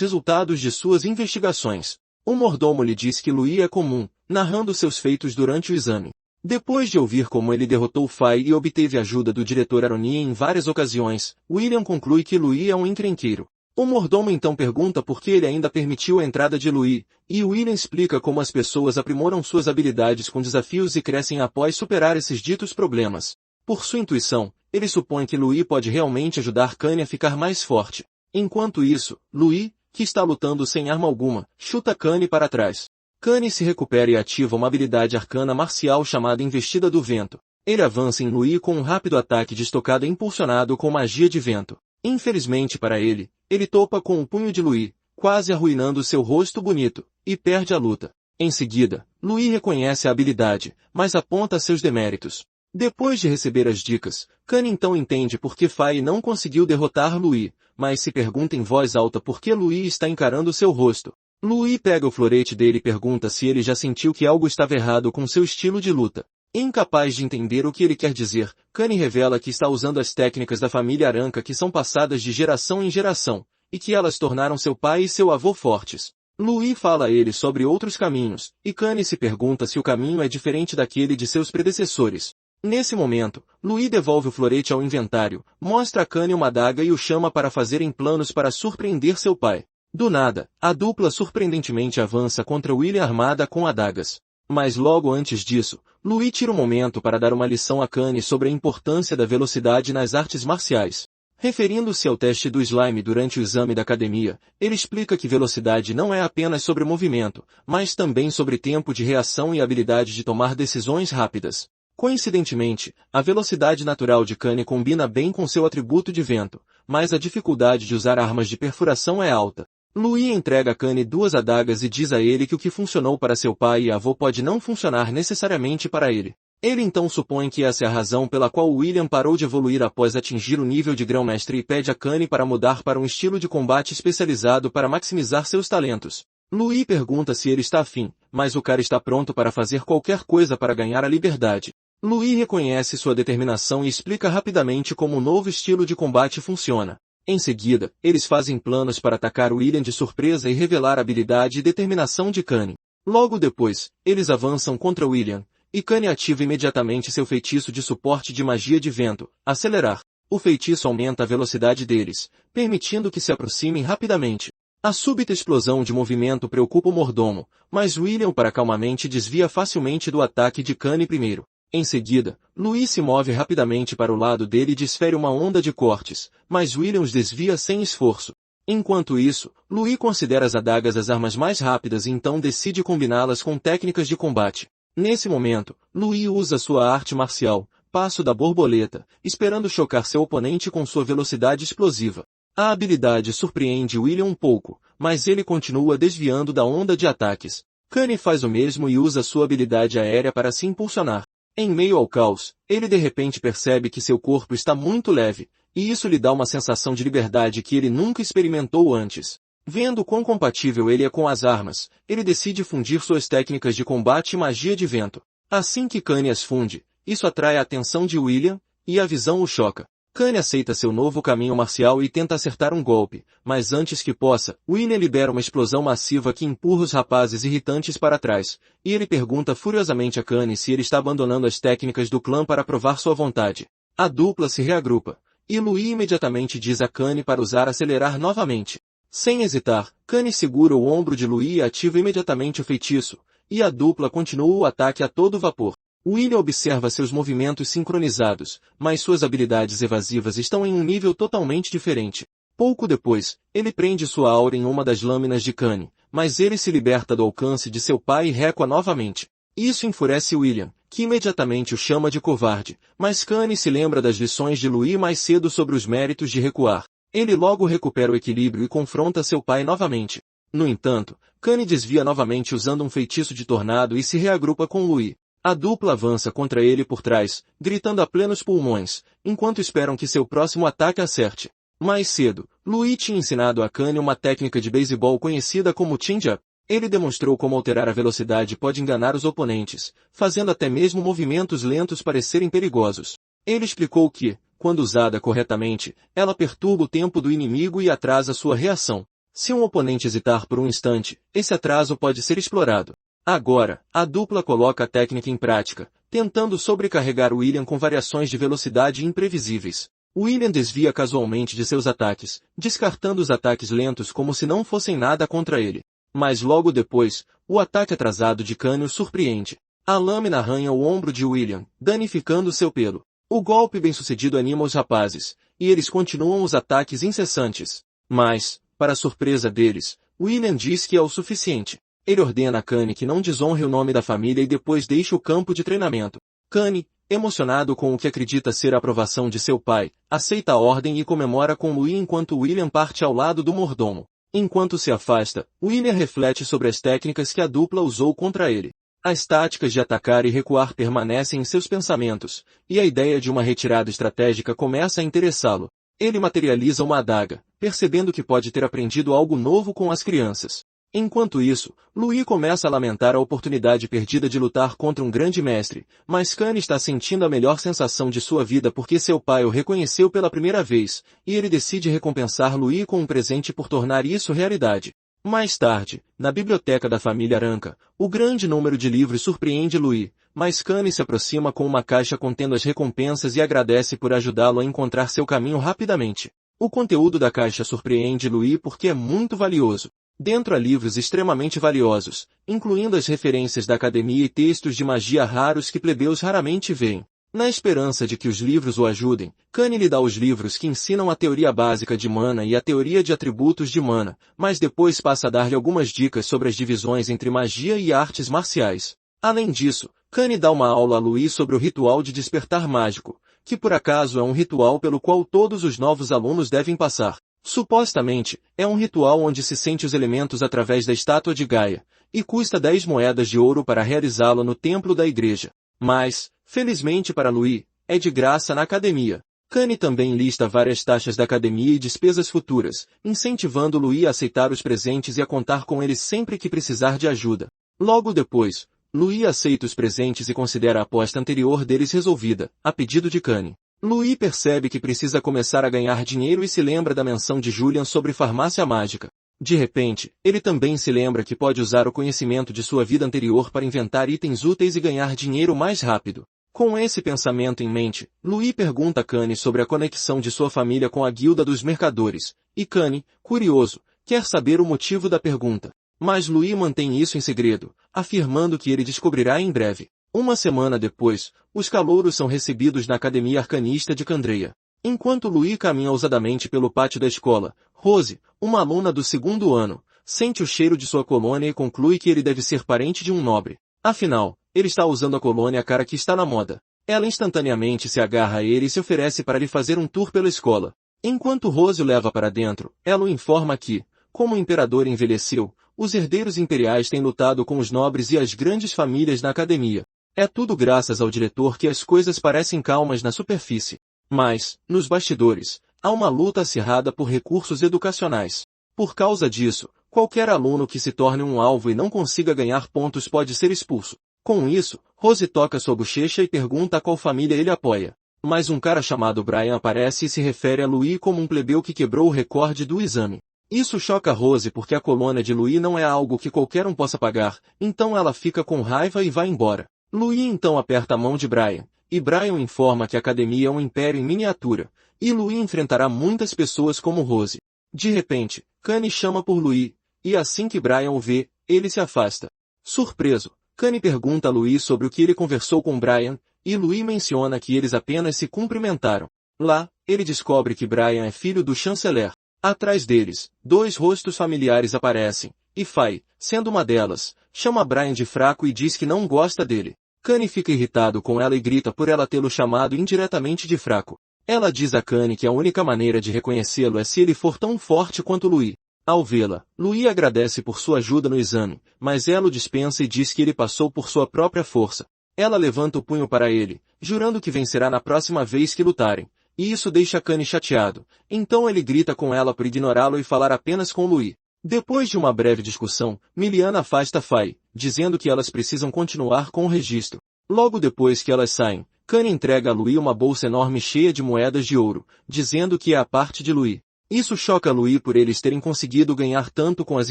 resultados de suas investigações. O mordomo lhe diz que Louis é comum, narrando seus feitos durante o exame. Depois de ouvir como ele derrotou Fai e obteve ajuda do diretor Aronia em várias ocasiões, William conclui que Louis é um encrenqueiro. O mordomo então pergunta por que ele ainda permitiu a entrada de Louis, e William explica como as pessoas aprimoram suas habilidades com desafios e crescem após superar esses ditos problemas. Por sua intuição, ele supõe que Louis pode realmente ajudar Kanye a ficar mais forte. Enquanto isso, Louis, que está lutando sem arma alguma, chuta Kanye para trás. Kanye se recupera e ativa uma habilidade arcana marcial chamada Investida do Vento. Ele avança em Louis com um rápido ataque de estocada impulsionado com magia de vento. Infelizmente para ele, ele topa com o punho de Louis, quase arruinando seu rosto bonito, e perde a luta. Em seguida, Louis reconhece a habilidade, mas aponta seus deméritos. Depois de receber as dicas, Kanye então entende por que Fai não conseguiu derrotar Louis, mas se pergunta em voz alta por que Louis está encarando seu rosto. Louis pega o florete dele e pergunta se ele já sentiu que algo estava errado com seu estilo de luta. Incapaz de entender o que ele quer dizer, Kanye revela que está usando as técnicas da família Aranca que são passadas de geração em geração, e que elas tornaram seu pai e seu avô fortes. Louis fala a ele sobre outros caminhos, e Kanye se pergunta se o caminho é diferente daquele de seus predecessores. Nesse momento, Louis devolve o florete ao inventário, mostra a Kanye uma adaga e o chama para fazerem planos para surpreender seu pai. Do nada, a dupla surpreendentemente avança contra William armada com adagas. Mas logo antes disso, Louis tira um momento para dar uma lição a Kanye sobre a importância da velocidade nas artes marciais. Referindo-se ao teste do slime durante o exame da academia, ele explica que velocidade não é apenas sobre movimento, mas também sobre tempo de reação e habilidade de tomar decisões rápidas. Coincidentemente, a velocidade natural de Kanye combina bem com seu atributo de vento, mas a dificuldade de usar armas de perfuração é alta. Louis entrega a Kanye duas adagas e diz a ele que o que funcionou para seu pai e avô pode não funcionar necessariamente para ele. Ele então supõe que essa é a razão pela qual William parou de evoluir após atingir o nível de grão-mestre e pede a Kanye para mudar para um estilo de combate especializado para maximizar seus talentos. Louis pergunta se ele está afim, mas o cara está pronto para fazer qualquer coisa para ganhar a liberdade. Louis reconhece sua determinação e explica rapidamente como o novo estilo de combate funciona. Em seguida, eles fazem planos para atacar William de surpresa e revelar a habilidade e determinação de Kanye. Logo depois, eles avançam contra William, e Kanye ativa imediatamente seu feitiço de suporte de magia de vento, acelerar. O feitiço aumenta a velocidade deles, permitindo que se aproximem rapidamente. A súbita explosão de movimento preocupa o mordomo, mas William para calmamente desvia facilmente do ataque de Kanye primeiro. Em seguida, Louis se move rapidamente para o lado dele e desfere uma onda de cortes, mas William os desvia sem esforço. Enquanto isso, Louis considera as adagas as armas mais rápidas e então decide combiná-las com técnicas de combate. Nesse momento, Louis usa sua arte marcial, Passo da Borboleta, esperando chocar seu oponente com sua velocidade explosiva. A habilidade surpreende William um pouco, mas ele continua desviando da onda de ataques. Kanye faz o mesmo e usa sua habilidade aérea para se impulsionar. Em meio ao caos, ele de repente percebe que seu corpo está muito leve, e isso lhe dá uma sensação de liberdade que ele nunca experimentou antes. Vendo quão compatível ele é com as armas, ele decide fundir suas técnicas de combate e magia de vento. Assim que Kanye as funde, isso atrai a atenção de William, e a visão o choca. Kanye aceita seu novo caminho marcial e tenta acertar um golpe, mas antes que possa, William libera uma explosão massiva que empurra os rapazes irritantes para trás, e ele pergunta furiosamente a Kanye se ele está abandonando as técnicas do clã para provar sua vontade. A dupla se reagrupa, e Louis imediatamente diz a Kanye para usar acelerar novamente. Sem hesitar, Kanye segura o ombro de Louis e ativa imediatamente o feitiço, e a dupla continua o ataque a todo vapor. William observa seus movimentos sincronizados, mas suas habilidades evasivas estão em um nível totalmente diferente. Pouco depois, ele prende sua aura em uma das lâminas de Kanye, mas ele se liberta do alcance de seu pai e recua novamente. Isso enfurece William, que imediatamente o chama de covarde, mas Kanye se lembra das lições de Louis mais cedo sobre os méritos de recuar. Ele logo recupera o equilíbrio e confronta seu pai novamente. No entanto, Kanye desvia novamente usando um feitiço de tornado e se reagrupa com Louis. A dupla avança contra ele por trás, gritando a plenos pulmões, enquanto esperam que seu próximo ataque acerte. Mais cedo, Louis tinha ensinado a Kanye uma técnica de beisebol conhecida como change-up. Ele demonstrou como alterar a velocidade pode enganar os oponentes, fazendo até mesmo movimentos lentos parecerem perigosos. Ele explicou que, quando usada corretamente, ela perturba o tempo do inimigo e atrasa sua reação. Se um oponente hesitar por um instante, esse atraso pode ser explorado. Agora, a dupla coloca a técnica em prática, tentando sobrecarregar William com variações de velocidade imprevisíveis. William desvia casualmente de seus ataques, descartando os ataques lentos como se não fossem nada contra ele. Mas logo depois, o ataque atrasado de Kanye o surpreende. A lâmina arranha o ombro de William, danificando seu pelo. O golpe bem-sucedido anima os rapazes, e eles continuam os ataques incessantes. Mas, para surpresa deles, William diz que é o suficiente. Ele ordena a Kanye que não desonre o nome da família e depois deixe o campo de treinamento. Kanye, emocionado com o que acredita ser a aprovação de seu pai, aceita a ordem e comemora com Louis enquanto William parte ao lado do mordomo. Enquanto se afasta, William reflete sobre as técnicas que a dupla usou contra ele. As táticas de atacar e recuar permanecem em seus pensamentos, e a ideia de uma retirada estratégica começa a interessá-lo. Ele materializa uma adaga, percebendo que pode ter aprendido algo novo com as crianças. Enquanto isso, Louis começa a lamentar a oportunidade perdida de lutar contra um grande mestre, mas Kanye está sentindo a melhor sensação de sua vida porque seu pai o reconheceu pela primeira vez, e ele decide recompensar Louis com um presente por tornar isso realidade. Mais tarde, na biblioteca da família Aranca, o grande número de livros surpreende Louis, mas Kanye se aproxima com uma caixa contendo as recompensas e agradece por ajudá-lo a encontrar seu caminho rapidamente. O conteúdo da caixa surpreende Louis porque é muito valioso. Dentro há livros extremamente valiosos, incluindo as referências da academia e textos de magia raros que plebeus raramente veem. Na esperança de que os livros o ajudem, Kanye lhe dá os livros que ensinam a teoria básica de mana e a teoria de atributos de mana, mas depois passa a dar-lhe algumas dicas sobre as divisões entre magia e artes marciais. Além disso, Kanye dá uma aula a Louis sobre o ritual de despertar mágico, que por acaso é um ritual pelo qual todos os novos alunos devem passar. Supostamente, é um ritual onde se sente os elementos através da estátua de Gaia, e custa 10 moedas de ouro para realizá-lo no templo da igreja. Mas, felizmente para Louis, é de graça na academia. Kanye também lista várias taxas da academia e despesas futuras, incentivando Louis a aceitar os presentes e a contar com eles sempre que precisar de ajuda. Logo depois, Louis aceita os presentes e considera a aposta anterior deles resolvida, a pedido de Kanye. Louis percebe que precisa começar a ganhar dinheiro e se lembra da menção de Julian sobre farmácia mágica. De repente, ele também se lembra que pode usar o conhecimento de sua vida anterior para inventar itens úteis e ganhar dinheiro mais rápido. Com esse pensamento em mente, Louis pergunta a Kanye sobre a conexão de sua família com a guilda dos mercadores, e Kanye, curioso, quer saber o motivo da pergunta. Mas Louis mantém isso em segredo, afirmando que ele descobrirá em breve. Uma semana depois, os calouros são recebidos na Academia Arcanista de Candreia. Enquanto Louis caminha ousadamente pelo pátio da escola, Rose, uma aluna do 2º ano, sente o cheiro de sua colônia e conclui que ele deve ser parente de um nobre. Afinal, ele está usando a colônia cara que está na moda. Ela instantaneamente se agarra a ele e se oferece para lhe fazer um tour pela escola. Enquanto Rose o leva para dentro, ela o informa que, como o imperador envelheceu, os herdeiros imperiais têm lutado com os nobres e as grandes famílias na academia. É tudo graças ao diretor que as coisas parecem calmas na superfície. Mas, nos bastidores, há uma luta acirrada por recursos educacionais. Por causa disso, qualquer aluno que se torne um alvo e não consiga ganhar pontos pode ser expulso. Com isso, Rose toca sua bochecha e pergunta a qual família ele apoia. Mas um cara chamado Brian aparece e se refere a Louis como um plebeu que quebrou o recorde do exame. Isso choca Rose porque a colônia de Louis não é algo que qualquer um possa pagar, então ela fica com raiva e vai embora. Louis então aperta a mão de Brian, e Brian informa que a academia é um império em miniatura, e Louis enfrentará muitas pessoas como Rose. De repente, Kanye chama por Louis, e assim que Brian o vê, ele se afasta. Surpreso, Kanye pergunta a Louis sobre o que ele conversou com Brian, e Louis menciona que eles apenas se cumprimentaram. Lá, ele descobre que Brian é filho do chanceler. Atrás deles, dois rostos familiares aparecem, e Faye, sendo uma delas, chama Brian de fraco e diz que não gosta dele. Kanye fica irritado com ela e grita por ela tê-lo chamado indiretamente de fraco. Ela diz a Kanye que a única maneira de reconhecê-lo é se ele for tão forte quanto Louis. Ao vê-la, Louis agradece por sua ajuda no exame, mas ela o dispensa e diz que ele passou por sua própria força. Ela levanta o punho para ele, jurando que vencerá na próxima vez que lutarem, e isso deixa Kanye chateado. Então ele grita com ela por ignorá-lo e falar apenas com Louis. Depois de uma breve discussão, Miliana afasta Faye, dizendo que elas precisam continuar com o registro. Logo depois que elas saem, Kanye entrega a Louis uma bolsa enorme cheia de moedas de ouro, dizendo que é a parte de Louis. Isso choca Louis por eles terem conseguido ganhar tanto com as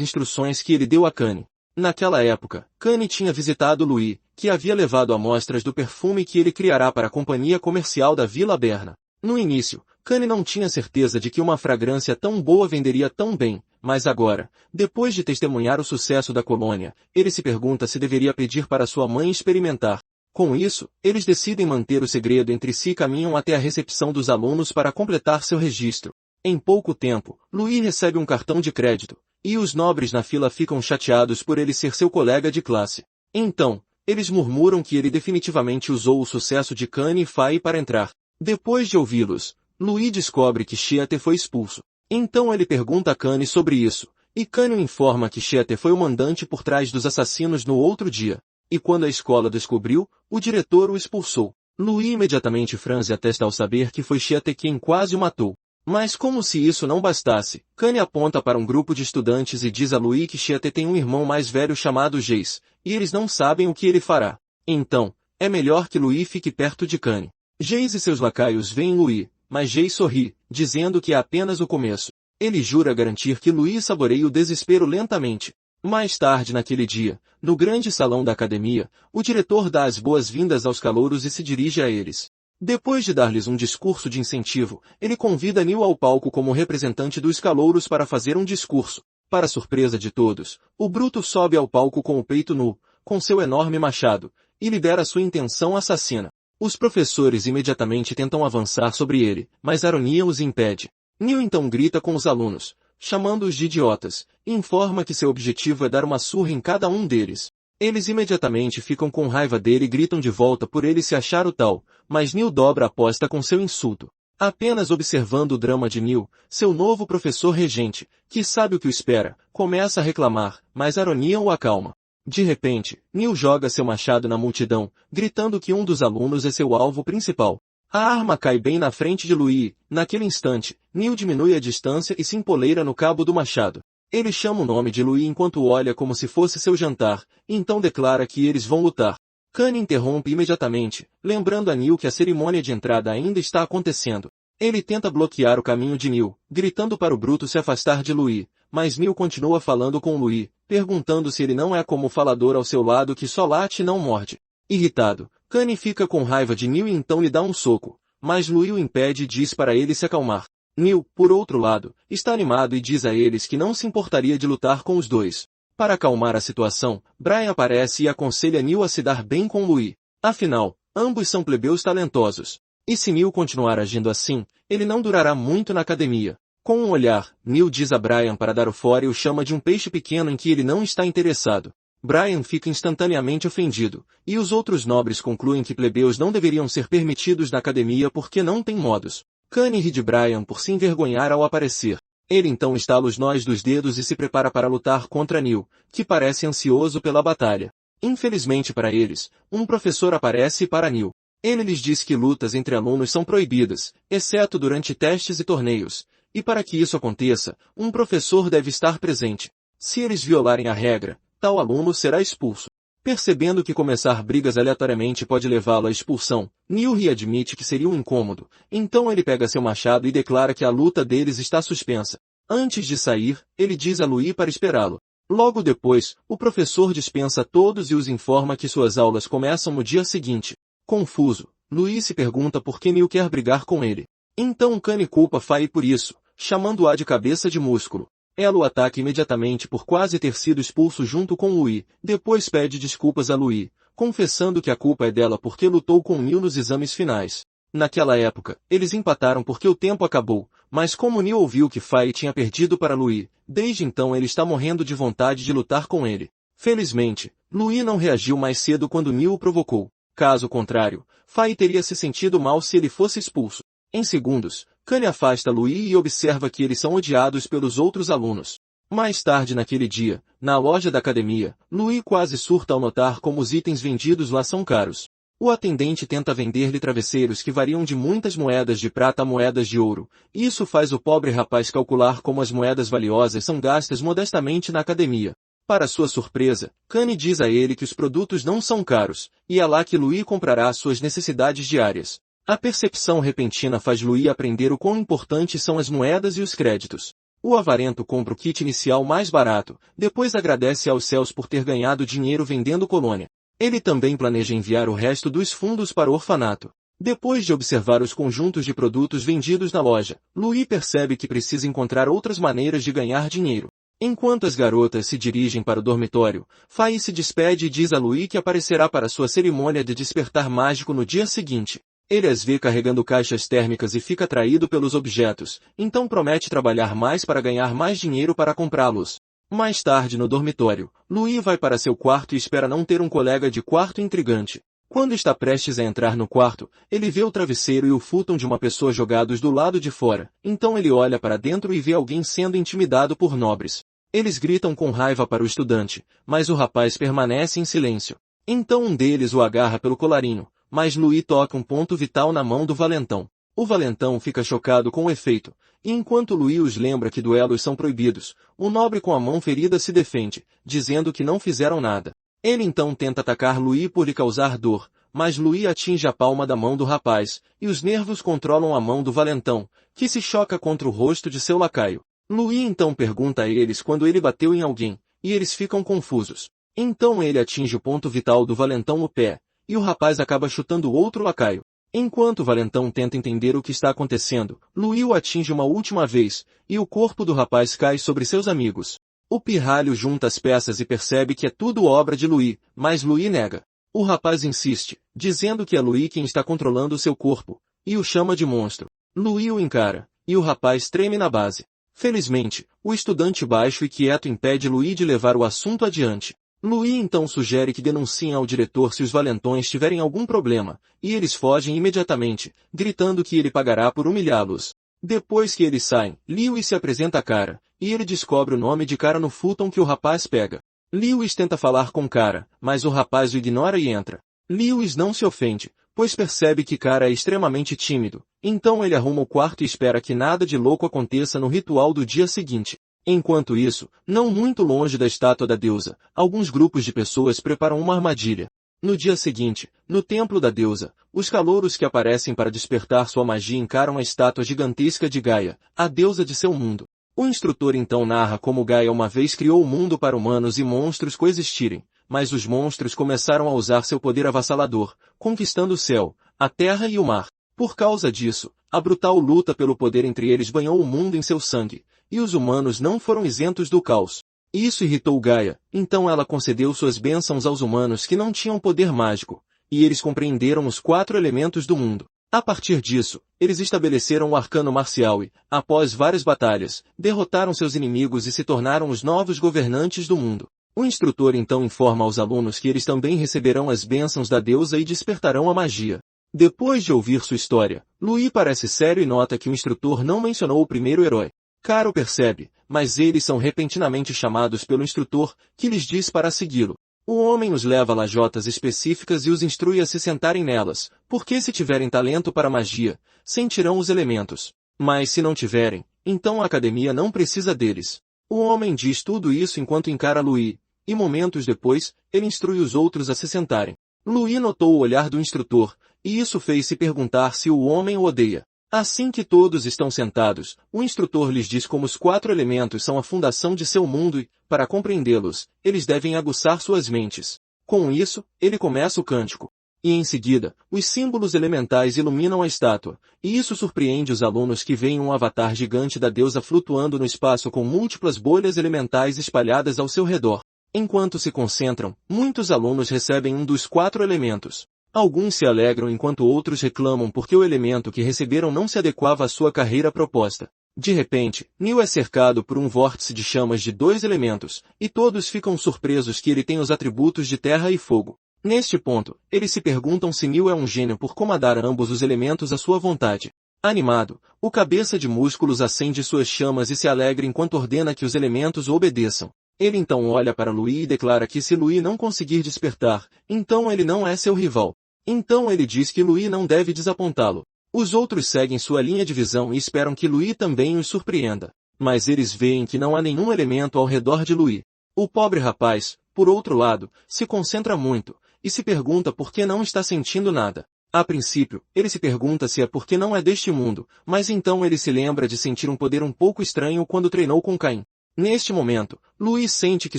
instruções que ele deu a Kanye. Naquela época, Kanye tinha visitado Louis, que havia levado amostras do perfume que ele criará para a companhia comercial da Vila Berna. No início, Kanye não tinha certeza de que uma fragrância tão boa venderia tão bem, mas agora, depois de testemunhar o sucesso da colônia, ele se pergunta se deveria pedir para sua mãe experimentar. Com isso, eles decidem manter o segredo entre si e caminham até a recepção dos alunos para completar seu registro. Em pouco tempo, Louis recebe um cartão de crédito, e os nobres na fila ficam chateados por ele ser seu colega de classe. Então, eles murmuram que ele definitivamente usou o sucesso de Kanye e Faye para entrar. Depois de ouvi-los, Louis descobre que Sheater foi expulso. Então ele pergunta a Kanye sobre isso, e Kanye o informa que Sheater foi o mandante por trás dos assassinos no outro dia. E quando a escola descobriu, o diretor o expulsou. Louis imediatamente franze a testa ao saber que foi Sheater quem quase o matou. Mas como se isso não bastasse, Kanye aponta para um grupo de estudantes e diz a Louis que Sheater tem um irmão mais velho chamado Jace, e eles não sabem o que ele fará. Então, é melhor que Louis fique perto de Kanye. Jace e seus lacaios veem Louis, mas Jace sorri, dizendo que é apenas o começo. Ele jura garantir que Louis saboreia o desespero lentamente. Mais tarde naquele dia, no grande salão da academia, o diretor dá as boas-vindas aos calouros e se dirige a eles. Depois de dar-lhes um discurso de incentivo, ele convida Neil ao palco como representante dos calouros para fazer um discurso. Para surpresa de todos, o Bruto sobe ao palco com o peito nu, com seu enorme machado, e lidera sua intenção assassina. Os professores imediatamente tentam avançar sobre ele, mas a ironia os impede. Neil então grita com os alunos, chamando-os de idiotas, e informa que seu objetivo é dar uma surra em cada um deles. Eles imediatamente ficam com raiva dele e gritam de volta por ele se achar o tal, mas Neil dobra a aposta com seu insulto. Apenas observando o drama de Neil, seu novo professor regente, que sabe o que o espera, começa a reclamar, mas a ironia o acalma. De repente, Neil joga seu machado na multidão, gritando que um dos alunos é seu alvo principal. A arma cai bem na frente de Louis. Naquele instante, Neil diminui a distância e se empoleira no cabo do machado. Ele chama o nome de Louis enquanto olha como se fosse seu jantar, e então declara que eles vão lutar. Kanye interrompe imediatamente, lembrando a Neil que a cerimônia de entrada ainda está acontecendo. Ele tenta bloquear o caminho de Neil, gritando para o Bruto se afastar de Louis, mas Neil continua falando com Louis, perguntando se ele não é como o falador ao seu lado que só late e não morde. Irritado, Kanye fica com raiva de Neil e então lhe dá um soco, mas Louis o impede e diz para ele se acalmar. Neil, por outro lado, está animado e diz a eles que não se importaria de lutar com os dois. Para acalmar a situação, Brian aparece e aconselha Neil a se dar bem com Louis. Afinal, ambos são plebeus talentosos. E se Neil continuar agindo assim, ele não durará muito na academia. Com um olhar, Neil diz a Brian para dar o fora e o chama de um peixe pequeno em que ele não está interessado. Brian fica instantaneamente ofendido, e os outros nobres concluem que plebeus não deveriam ser permitidos na academia porque não têm modos. Kanye ri de Brian por se envergonhar ao aparecer. Ele então estala os nós dos dedos e se prepara para lutar contra Neil, que parece ansioso pela batalha. Infelizmente para eles, um professor aparece para Neil. Ele lhes diz que lutas entre alunos são proibidas, exceto durante testes e torneios, e para que isso aconteça, um professor deve estar presente. Se eles violarem a regra, tal aluno será expulso. Percebendo que começar brigas aleatoriamente pode levá-lo à expulsão, Neil admite que seria um incômodo, então ele pega seu machado e declara que a luta deles está suspensa. Antes de sair, ele diz a Louis para esperá-lo. Logo depois, o professor dispensa todos e os informa que suas aulas começam no dia seguinte. Confuso, Louis se pergunta por que Neil quer brigar com ele. Então Kanye culpa Faye por isso, chamando-a de cabeça de músculo. Ela o ataca imediatamente por quase ter sido expulso junto com Louis, depois pede desculpas a Louis, confessando que a culpa é dela porque lutou com Neil nos exames finais. Naquela época, eles empataram porque o tempo acabou, mas como Neil ouviu que Faye tinha perdido para Louis, desde então ele está morrendo de vontade de lutar com ele. Felizmente, Louis não reagiu mais cedo quando Neil o provocou. Caso contrário, Faye teria se sentido mal se ele fosse expulso. Em segundos, Kanye afasta Louis e observa que eles são odiados pelos outros alunos. Mais tarde naquele dia, na loja da academia, Louis quase surta ao notar como os itens vendidos lá são caros. O atendente tenta vender-lhe travesseiros que variam de muitas moedas de prata a moedas de ouro. Isso faz o pobre rapaz calcular como as moedas valiosas são gastas modestamente na academia. Para sua surpresa, Kanye diz a ele que os produtos não são caros, e é lá que Louis comprará suas necessidades diárias. A percepção repentina faz Louis aprender o quão importantes são as moedas e os créditos. O avarento compra o kit inicial mais barato, depois agradece aos céus por ter ganhado dinheiro vendendo colônia. Ele também planeja enviar o resto dos fundos para o orfanato. Depois de observar os conjuntos de produtos vendidos na loja, Louis percebe que precisa encontrar outras maneiras de ganhar dinheiro. Enquanto as garotas se dirigem para o dormitório, Faye se despede e diz a Louis que aparecerá para sua cerimônia de despertar mágico no dia seguinte. Ele as vê carregando caixas térmicas e fica atraído pelos objetos, então promete trabalhar mais para ganhar mais dinheiro para comprá-los. Mais tarde no dormitório, Louis vai para seu quarto e espera não ter um colega de quarto intrigante. Quando está prestes a entrar no quarto, ele vê o travesseiro e o futon de uma pessoa jogados do lado de fora, então ele olha para dentro e vê alguém sendo intimidado por nobres. Eles gritam com raiva para o estudante, mas o rapaz permanece em silêncio. Então um deles o agarra pelo colarinho, mas Louis toca um ponto vital na mão do valentão. O valentão fica chocado com o efeito, e enquanto Louis os lembra que duelos são proibidos, o nobre com a mão ferida se defende, dizendo que não fizeram nada. Ele então tenta atacar Louis por lhe causar dor, mas Louis atinge a palma da mão do rapaz, e os nervos controlam a mão do valentão, que se choca contra o rosto de seu lacaio. Louis então pergunta a eles quando ele bateu em alguém, e eles ficam confusos. Então ele atinge o ponto vital do valentão no pé, e o rapaz acaba chutando outro lacaio. Enquanto o valentão tenta entender o que está acontecendo, Louis o atinge uma última vez, e o corpo do rapaz cai sobre seus amigos. O pirralho junta as peças e percebe que é tudo obra de Louis, mas Louis nega. O rapaz insiste, dizendo que é Louis quem está controlando seu corpo, e o chama de monstro. Louis o encara, e o rapaz treme na base. Felizmente, o estudante baixo e quieto impede Louis de levar o assunto adiante. Louis então sugere que denunciem ao diretor se os valentões tiverem algum problema, e eles fogem imediatamente, gritando que ele pagará por humilhá-los. Depois que eles saem, Lewis se apresenta a Cara, e ele descobre o nome de Cara no futon que o rapaz pega. Lewis tenta falar com Cara, mas o rapaz o ignora e entra. Lewis não se ofende, pois percebe que Cara é extremamente tímido, então ele arruma o quarto e espera que nada de louco aconteça no ritual do dia seguinte. Enquanto isso, não muito longe da estátua da deusa, alguns grupos de pessoas preparam uma armadilha. No dia seguinte, no templo da deusa, os calouros que aparecem para despertar sua magia encaram a estátua gigantesca de Gaia, a deusa de seu mundo. O instrutor então narra como Gaia uma vez criou o mundo para humanos e monstros coexistirem, mas os monstros começaram a usar seu poder avassalador, conquistando o céu, a terra e o mar. Por causa disso, a brutal luta pelo poder entre eles banhou o mundo em seu sangue, e os humanos não foram isentos do caos. Isso irritou Gaia, então ela concedeu suas bênçãos aos humanos que não tinham poder mágico, e eles compreenderam os 4 elementos do mundo. A partir disso, eles estabeleceram o arcano marcial e, após várias batalhas, derrotaram seus inimigos e se tornaram os novos governantes do mundo. O instrutor então informa aos alunos que eles também receberão as bênçãos da deusa e despertarão a magia. Depois de ouvir sua história, Louis parece sério e nota que o instrutor não mencionou o primeiro herói. Caro percebe, mas eles são repentinamente chamados pelo instrutor, que lhes diz para segui-lo. O homem os leva a lajotas específicas e os instrui a se sentarem nelas, porque se tiverem talento para magia, sentirão os elementos. Mas se não tiverem, então a academia não precisa deles. O homem diz tudo isso enquanto encara Louis, e momentos depois, ele instrui os outros a se sentarem. Louis notou o olhar do instrutor, e isso fez se perguntar se o homem o odeia. Assim que todos estão sentados, o instrutor lhes diz como os 4 elementos são a fundação de seu mundo e, para compreendê-los, eles devem aguçar suas mentes. Com isso, ele começa o cântico. E em seguida, os símbolos elementais iluminam a estátua, e isso surpreende os alunos que veem um avatar gigante da deusa flutuando no espaço com múltiplas bolhas elementais espalhadas ao seu redor. Enquanto se concentram, muitos alunos recebem um dos 4 elementos. Alguns se alegram enquanto outros reclamam porque o elemento que receberam não se adequava à sua carreira proposta. De repente, Neil é cercado por um vórtice de chamas de 2 elementos, e todos ficam surpresos que ele tem os atributos de terra e fogo. Neste ponto, eles se perguntam se Neil é um gênio por comandar ambos os elementos à sua vontade. Animado, o cabeça de músculos acende suas chamas e se alegra enquanto ordena que os elementos o obedeçam. Ele então olha para Louis e declara que se Louis não conseguir despertar, então ele não é seu rival. Então ele diz que Louis não deve desapontá-lo. Os outros seguem sua linha de visão e esperam que Louis também os surpreenda. Mas eles veem que não há nenhum elemento ao redor de Louis. O pobre rapaz, por outro lado, se concentra muito, e se pergunta por que não está sentindo nada. A princípio, ele se pergunta se é porque não é deste mundo, mas então ele se lembra de sentir um poder um pouco estranho quando treinou com Caim. Neste momento, Louis sente que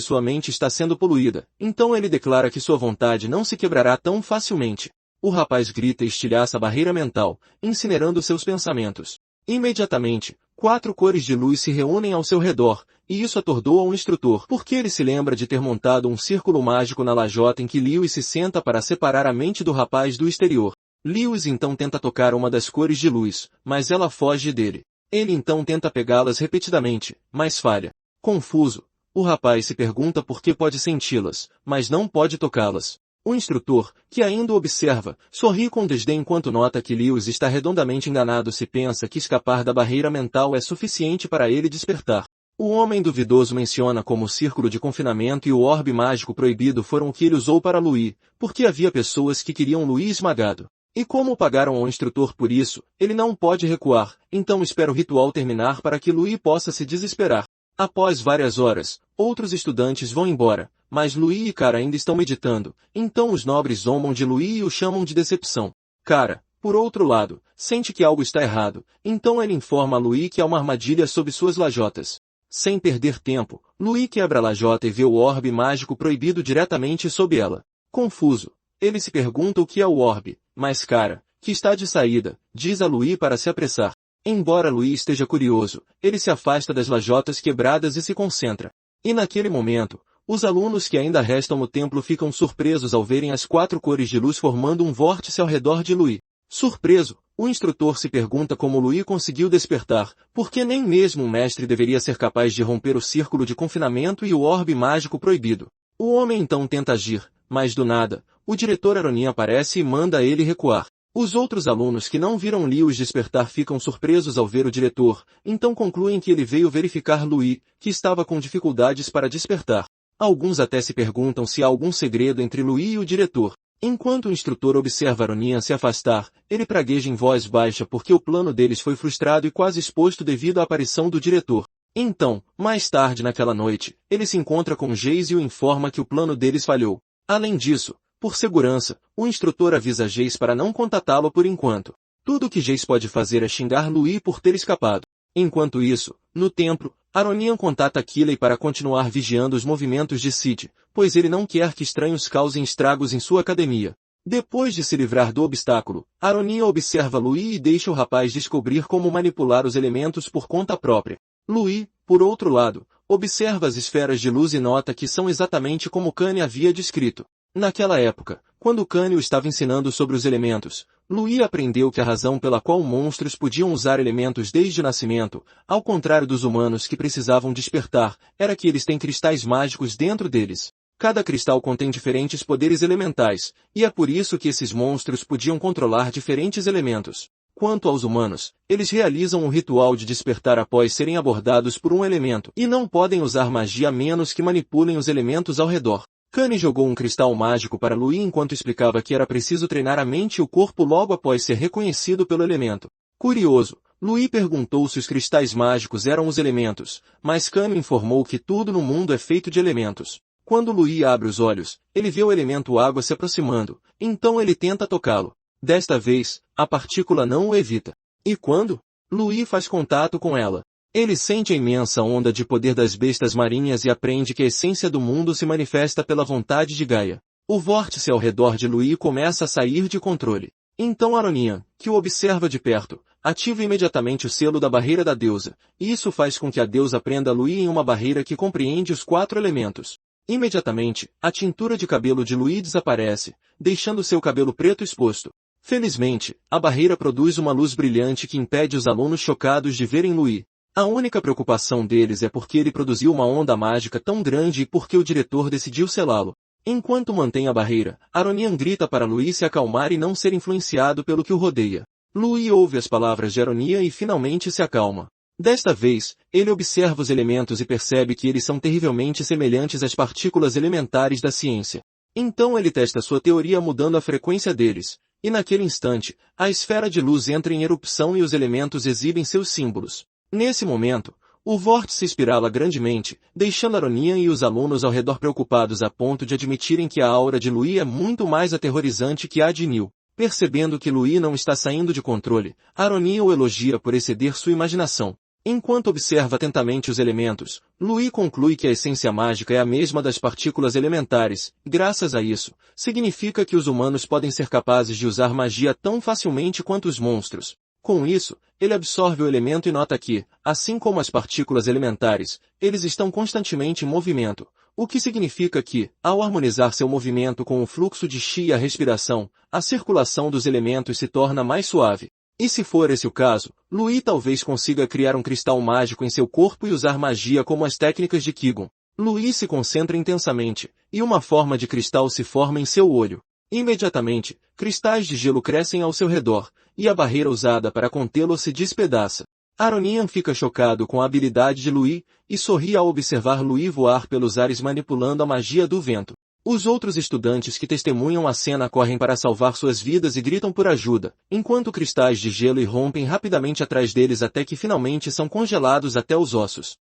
sua mente está sendo poluída, então ele declara que sua vontade não se quebrará tão facilmente. O rapaz grita e estilhaça a barreira mental, incinerando seus pensamentos. Imediatamente, 4 cores de luz se reúnem ao seu redor, e isso atordoa o instrutor, porque ele se lembra de ter montado um círculo mágico na lajota em que Lewis se senta para separar a mente do rapaz do exterior. Lewis então tenta tocar uma das cores de luz, mas ela foge dele. Ele então tenta pegá-las repetidamente, mas falha. Confuso, o rapaz se pergunta por que pode senti-las, mas não pode tocá-las. O instrutor, que ainda o observa, sorri com desdém enquanto nota que Lewis está redondamente enganado se pensa que escapar da barreira mental é suficiente para ele despertar. O homem duvidoso menciona como o círculo de confinamento e o orbe mágico proibido foram o que ele usou para Louis, porque havia pessoas que queriam Louis esmagado. E como pagaram ao instrutor por isso, ele não pode recuar, então espera o ritual terminar para que Louis possa se desesperar. Após várias horas, outros estudantes vão embora, mas Louis e Cara ainda estão meditando, então os nobres zombam de Louis e o chamam de decepção. Cara, por outro lado, sente que algo está errado, então ele informa a Louis que há uma armadilha sob suas lajotas. Sem perder tempo, Louis quebra a lajota e vê o orbe mágico proibido diretamente sob ela. Confuso, ele se pergunta o que é o orbe, mas Cara, que está de saída, diz a Louis para se apressar. Embora Louis esteja curioso, ele se afasta das lajotas quebradas e se concentra. E naquele momento, os alunos que ainda restam no templo ficam surpresos ao verem as 4 cores de luz formando um vórtice ao redor de Louis. Surpreso, o instrutor se pergunta como Louis conseguiu despertar, porque nem mesmo um mestre deveria ser capaz de romper o círculo de confinamento e o orbe mágico proibido. O homem então tenta agir, mas do nada, o diretor Aronin aparece e manda ele recuar. Os outros alunos que não viram Lewis despertar ficam surpresos ao ver o diretor, então concluem que ele veio verificar Louis, que estava com dificuldades para despertar. Alguns até se perguntam se há algum segredo entre Louis e o diretor. Enquanto o instrutor observa Aronin se afastar, ele pragueja em voz baixa porque o plano deles foi frustrado e quase exposto devido à aparição do diretor. Então, mais tarde naquela noite, ele se encontra com Jace e o informa que o plano deles falhou. Além disso, por segurança, o instrutor avisa Jace para não contatá-lo por enquanto. Tudo o que Jace pode fazer é xingar Louis por ter escapado. Enquanto isso, no templo, Aronin contata Kiley para continuar vigiando os movimentos de Sid, pois ele não quer que estranhos causem estragos em sua academia. Depois de se livrar do obstáculo, Aronin observa Louis e deixa o rapaz descobrir como manipular os elementos por conta própria. Louis, por outro lado, observa as esferas de luz e nota que são exatamente como Kanye havia descrito. Naquela época, quando Kanye o estava ensinando sobre os elementos, Louis aprendeu que a razão pela qual monstros podiam usar elementos desde o nascimento, ao contrário dos humanos que precisavam despertar, era que eles têm cristais mágicos dentro deles. Cada cristal contém diferentes poderes elementais, e é por isso que esses monstros podiam controlar diferentes elementos. Quanto aos humanos, eles realizam um ritual de despertar após serem abordados por um elemento, e não podem usar magia a menos que manipulem os elementos ao redor. Kanye jogou um cristal mágico para Louis enquanto explicava que era preciso treinar a mente e o corpo logo após ser reconhecido pelo elemento. Curioso, Louis perguntou se os cristais mágicos eram os elementos, mas Kanye informou que tudo no mundo é feito de elementos. Quando Louis abre os olhos, ele vê o elemento água se aproximando, então ele tenta tocá-lo. Desta vez, a partícula não o evita. E quando Louis faz contato com ela, ele sente a imensa onda de poder das bestas marinhas e aprende que a essência do mundo se manifesta pela vontade de Gaia. O vórtice ao redor de Louis começa a sair de controle. Então Aronian, que o observa de perto, ativa imediatamente o selo da barreira da deusa, e isso faz com que a deusa prenda Louis em uma barreira que compreende os 4 elementos. Imediatamente, a tintura de cabelo de Louis desaparece, deixando seu cabelo preto exposto. Felizmente, a barreira produz uma luz brilhante que impede os alunos chocados de verem Louis. A única preocupação deles é porque ele produziu uma onda mágica tão grande e porque o diretor decidiu selá-lo. Enquanto mantém a barreira, Aronian grita para Louis se acalmar e não ser influenciado pelo que o rodeia. Louis ouve as palavras de Aronian e finalmente se acalma. Desta vez, ele observa os elementos e percebe que eles são terrivelmente semelhantes às partículas elementares da ciência. Então ele testa sua teoria mudando a frequência deles, e naquele instante, a esfera de luz entra em erupção e os elementos exibem seus símbolos. Nesse momento, o vórtice espirala grandemente, deixando Aronian e os alunos ao redor preocupados a ponto de admitirem que a aura de Louis é muito mais aterrorizante que a de Neil. Percebendo que Louis não está saindo de controle, Aronian o elogia por exceder sua imaginação. Enquanto observa atentamente os elementos, Louis conclui que a essência mágica é a mesma das partículas elementares. Graças a isso, significa que os humanos podem ser capazes de usar magia tão facilmente quanto os monstros. Com isso, ele absorve o elemento e nota que, assim como as partículas elementares, eles estão constantemente em movimento, o que significa que, ao harmonizar seu movimento com o fluxo de chi e a respiração, a circulação dos elementos se torna mais suave. E se for esse o caso, Louis talvez consiga criar um cristal mágico em seu corpo e usar magia como as técnicas de Qigong. Louis se concentra intensamente, e uma forma de cristal se forma em seu olho. Imediatamente, cristais de gelo crescem ao seu redor, e a barreira usada para contê-lo se despedaça. Aronian fica chocado com a habilidade de Louis, e sorri ao observar Louis voar pelos ares manipulando a magia do vento. Os outros estudantes que testemunham a cena correm para salvar suas vidas e gritam por ajuda, enquanto cristais de gelo irrompem rapidamente atrás deles até que finalmente são congelados até os ossos.